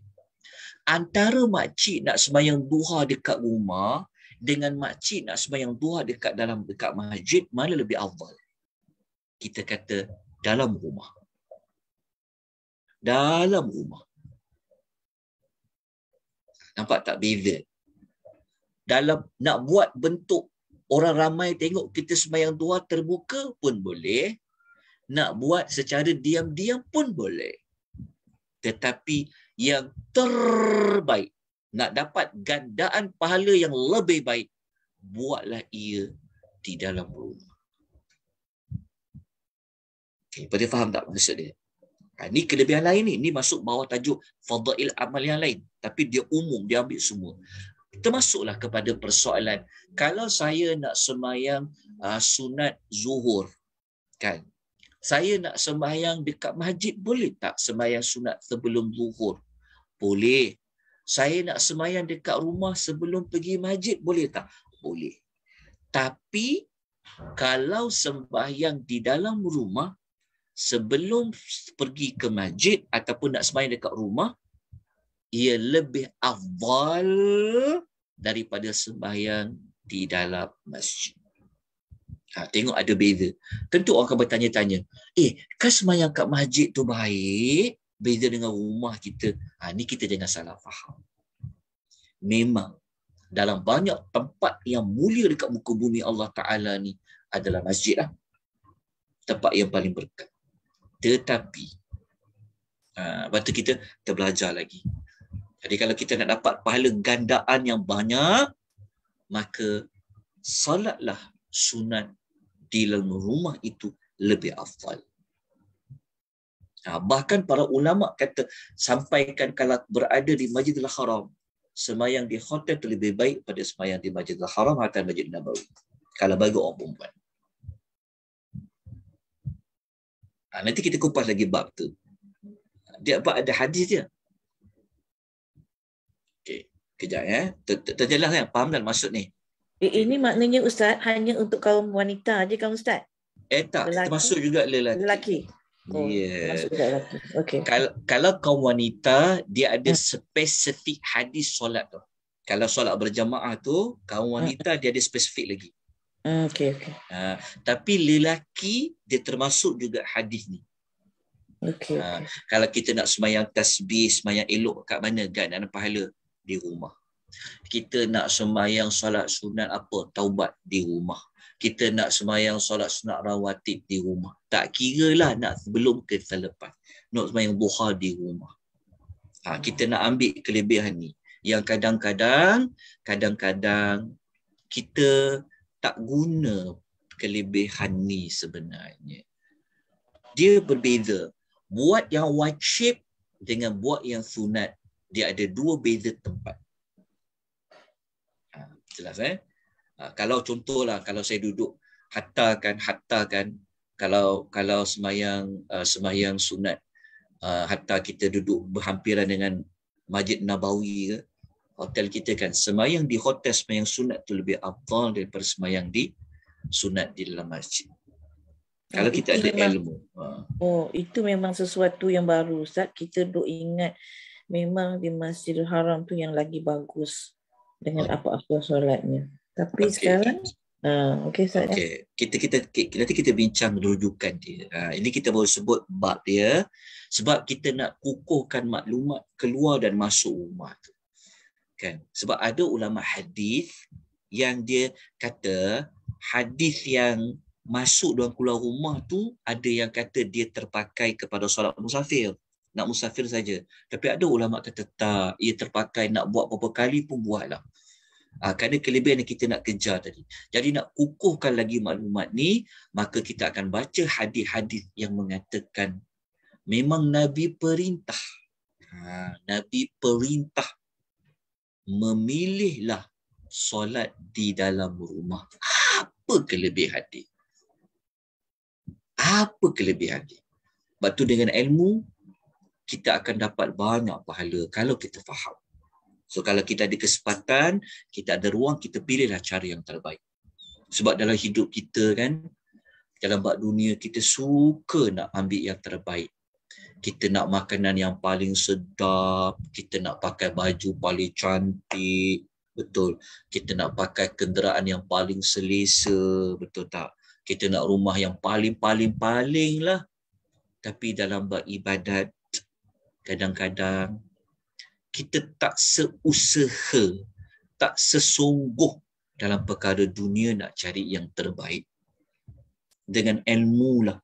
Antara makcik nak sembahyang duha dekat rumah dengan makcik nak sembahyang duha dekat masjid, mana lebih afdal? Kita kata dalam rumah. Dalam rumah. Nampak tak beza? Dalam nak buat bentuk orang ramai tengok kita sembahyang duha terbuka pun boleh. Nak buat secara diam-diam pun boleh. Tetapi yang terbaik, nak dapat gandaan pahala yang lebih baik, buatlah ia di dalam rumah. Okay, pada faham tak maksud dia? Ini kelebihan lain ni. Ini masuk bawah tajuk fadail amal yang lain. Tapi dia umum, dia ambil semua. Termasuklah kepada persoalan, kalau saya nak sembahyang sunat zuhur, kan? Saya nak sembahyang dekat masjid, boleh tak sembahyang sunat sebelum zuhur? Boleh. Saya nak sembahyang dekat rumah sebelum pergi masjid, boleh tak? Boleh. Tapi kalau sembahyang di dalam rumah, sebelum pergi ke masjid ataupun nak sembahyang dekat rumah, ia lebih afdal daripada sembahyang di dalam masjid. Tengok ada beza. Tentu orang akan bertanya-tanya, kan sembahyang kat masjid tu baik, beza dengan rumah kita. Ni kita jangan salah faham. Memang dalam banyak tempat yang mulia dekat muka bumi Allah Ta'ala ni adalah masjid lah. Tempat yang paling berkat. Tetapi, lepas tu kita belajar lagi. Jadi kalau kita nak dapat pahala gandaan yang banyak, maka salatlah sunat di dalam rumah itu lebih afdal. Bahkan para ulama kata, sampaikan kalau berada di Masjidil Haram, sembahyang di hotel itu lebih baik pada sembahyang di Masjidil Haram atau Masjid Nabawi. Kalau bagi orang perempuan. Nanti kita kupas lagi bab tu. Dia ada hadis dia. Okey, kejap ya. Terjelas kan? Faham tak maksud ni? Ini maknanya Ustaz hanya untuk kaum wanita aja kan Ustaz? Tak, termasuk juga lelaki. Lelaki. Yeah. Okay. Kalau kaum wanita, dia ada spesifik hadis solat tu. Kalau solat berjamaah tu, kaum wanita dia ada spesifik lagi. Okay. Tapi lelaki dia termasuk juga hadis ni. Okay. Kalau kita nak sembahyang tasbih, sembahyang elok kat mana? Gandaan pahala di rumah. Kita nak sembahyang solat sunat apa? Taubat di rumah. Kita nak sembahyang solat sunat rawatib di rumah. Tak kira lah nak sebelum ke selepas. Nak sembahyang duha di rumah. Kita nak ambil kelebihan ni. Yang kadang-kadang kita tak guna kelebihan ni sebenarnya. Dia berbeza. Buat yang wajib dengan buat yang sunat, dia ada dua beza tempat. Jelas kalau contohlah, kalau saya duduk hattakan kalau sembahyang sunat, hatta kita duduk berhampiran dengan Masjid Nabawi ke, hotel kita kan, sembahyang di hotel sembahyang sunat tu lebih afdal daripada sembahyang di sunat di dalam masjid. Kalau kita ada ilmu. Itu memang sesuatu yang baru Ustaz. Kita duk ingat memang di Masjidil Haram tu yang lagi bagus dengan apa-apa solatnya. Tapi sekarang Ustaz. Nanti kita bincang rujukan dia. Ini kita baru sebut bab dia sebab kita nak kukuhkan maklumat keluar dan masuk rumah tu. Kan? Sebab ada ulama hadis yang dia kata hadis yang masuk dan keluar rumah tu ada yang kata dia terpakai kepada solat musafir. Nak musafir saja. Tapi ada ulama kata tak, ia terpakai nak buat berapa kali pun buatlah. Kerana kelebihan yang kita nak kejar tadi. Jadi nak kukuhkan lagi maklumat ni, maka kita akan baca hadis-hadis yang mengatakan memang Nabi perintah. Nabi perintah memilihlah solat di dalam rumah. Apa kelebihan dia? Apa kelebihan dia? Sebab tu dengan ilmu, kita akan dapat banyak pahala kalau kita faham. So kalau kita ada kesempatan, kita ada ruang, kita pilihlah cara yang terbaik. Sebab dalam hidup kita kan, dalam bab dunia kita suka nak ambil yang terbaik. Kita nak makanan yang paling sedap, kita nak pakai baju paling cantik, betul. Kita nak pakai kenderaan yang paling selesa, betul tak? Kita nak rumah yang paling lah. Tapi dalam bab ibadat, kadang-kadang kita tak seusaha, tak sesungguh dalam perkara dunia nak cari yang terbaik. Dengan ilmu lah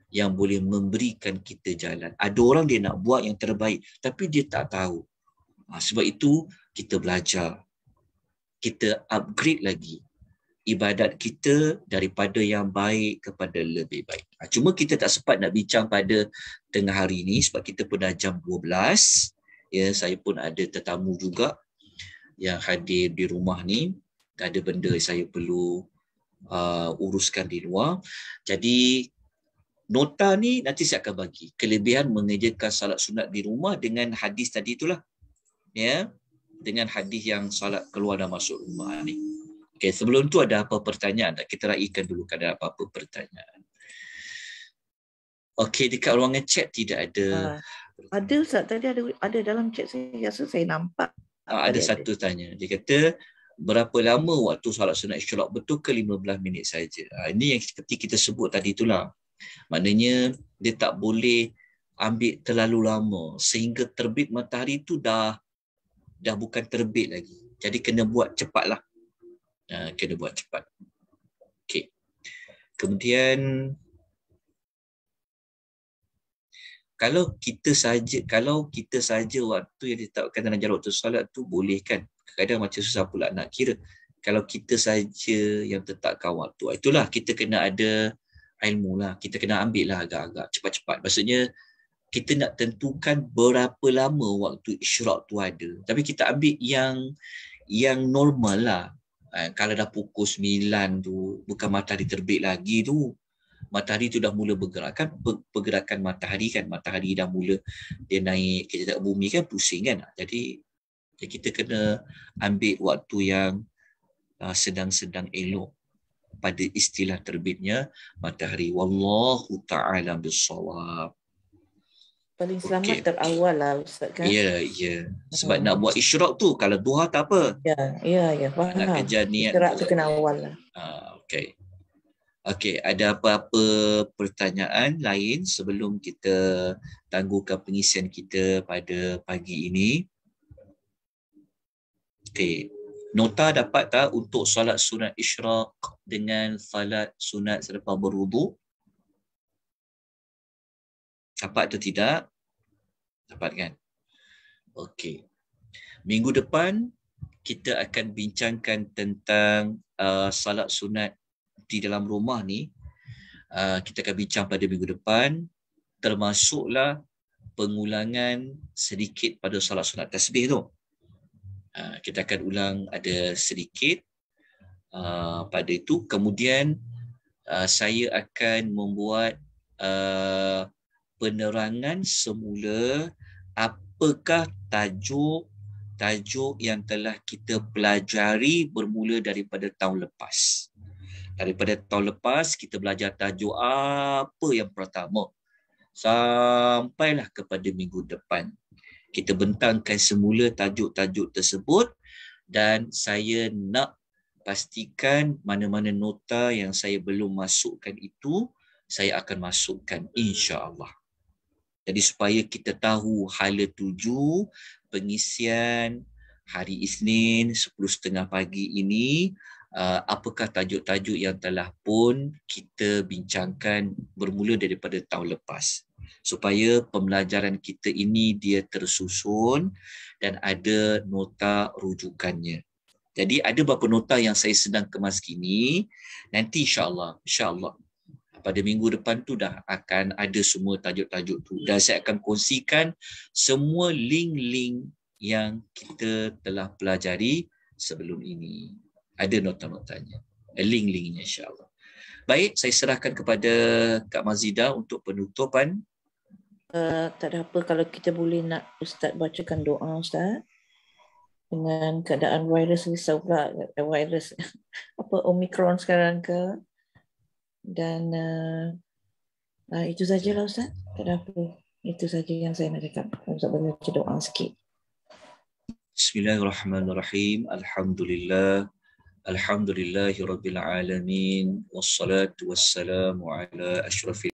yang boleh memberikan kita jalan. Ada orang dia nak buat yang terbaik, tapi dia tak tahu. Sebab itu kita belajar. Kita upgrade lagi ibadat kita daripada yang baik kepada lebih baik. Cuma kita tak sempat nak bincang pada tengah hari ini sebab kita pun dah jam 12. Ya, saya pun ada tetamu juga yang hadir di rumah ni. Ada benda saya perlu uruskan di luar. Jadi nota ni nanti saya akan bagi. Kelebihan mengerjakan salat sunat di rumah dengan hadis tadi itulah. Ya, dengan hadis yang salat keluar dan masuk rumah ni. Okey, sebelum tu ada apa pertanyaan tak? Kita raikan dulu kalau ada apa-apa pertanyaan. Okey, dekat ruangan chat tidak ada. Ada Ustaz, tadi ada dalam chat saya rasa saya nampak. Ada satu tanya. Dia kata, berapa lama waktu solat sunat isyraq? Betul ke 15 minit saja? Ini yang seperti kita sebut tadi itulah. Maknanya dia tak boleh ambil terlalu lama sehingga terbit matahari tu dah bukan terbit lagi. Jadi kena buat cepatlah. Kena buat cepat. Okey. Kemudian kalau kita saja waktu yang ditetapkan dalam jadual waktu solat tu boleh kan? Kadang macam susah pula nak kira. Kalau kita saja yang tetapkan waktu, itulah kita kena ada ilmu lah. Kita kena ambil lah agak-agak cepat-cepat. Maksudnya kita nak tentukan berapa lama waktu isyraq tu ada. Tapi kita ambil yang normal lah. Kalau dah pukul 9 tu, bukan matahari terbit lagi tu. Matahari tu dah mula bergerak kan, pergerakan matahari kan. Matahari dah mula dia naik, kita tak bumi kan pusing kan. Jadi kita kena ambil waktu yang sedang-sedang elok pada istilah terbitnya matahari. Wallahu ta'ala bissawab. Paling selamat terawal lah Ustaz kan? Ya. Sebab nak buat isyraq tu, kalau duha tak apa. Ya, faham. Nak kejar niat. Isyraq tu kena awal lah. Okey, ada apa-apa pertanyaan lain sebelum kita tangguhkan pengisian kita pada pagi ini? Okey, nota dapat tak untuk solat sunat isyraq dengan solat sunat selepas berwudu? Dapat atau tidak? Dapat kan? Okey. Minggu depan kita akan bincangkan tentang salat sunat di dalam rumah ni. Kita akan bincang pada minggu depan, termasuklah pengulangan sedikit pada salat sunat tasbih tu. Kita akan ulang ada sedikit pada itu. Kemudian saya akan membuat penerangan semula apakah tajuk yang telah kita pelajari bermula daripada tahun lepas. Daripada tahun lepas kita belajar tajuk apa yang pertama sampailah kepada minggu depan. Kita bentangkan semula tajuk-tajuk tersebut dan saya nak pastikan mana-mana nota yang saya belum masukkan itu saya akan masukkan insya-Allah. Jadi supaya kita tahu hala tuju pengisian hari Isnin 10.30 pagi ini, apakah tajuk-tajuk yang telah pun kita bincangkan bermula daripada tahun lepas. Supaya pembelajaran kita ini dia tersusun dan ada nota rujukannya. Jadi ada beberapa nota yang saya sedang kemas kini, nanti insya-Allah pada minggu depan tu dah akan ada semua tajuk-tajuk tu dan saya akan kongsikan semua link-link yang kita telah pelajari sebelum ini. Ada nota-notanya, link-linknya insya-Allah. Baik, saya serahkan kepada Kak Mazidah untuk penutupan. Tak ada apa kalau kita boleh nak Ustaz bacakan doa Ustaz. Dengan keadaan virus risau pula, virus Omicron sekarang ke. Dan itu sajalah Ustaz. Tak ada apa. Itu saja yang saya nak cakap. Ustaz boleh baca doa sikit. Bismillahirrahmanirrahim. Alhamdulillahirabbil alamin wassalatu wassalamu ala asyrafil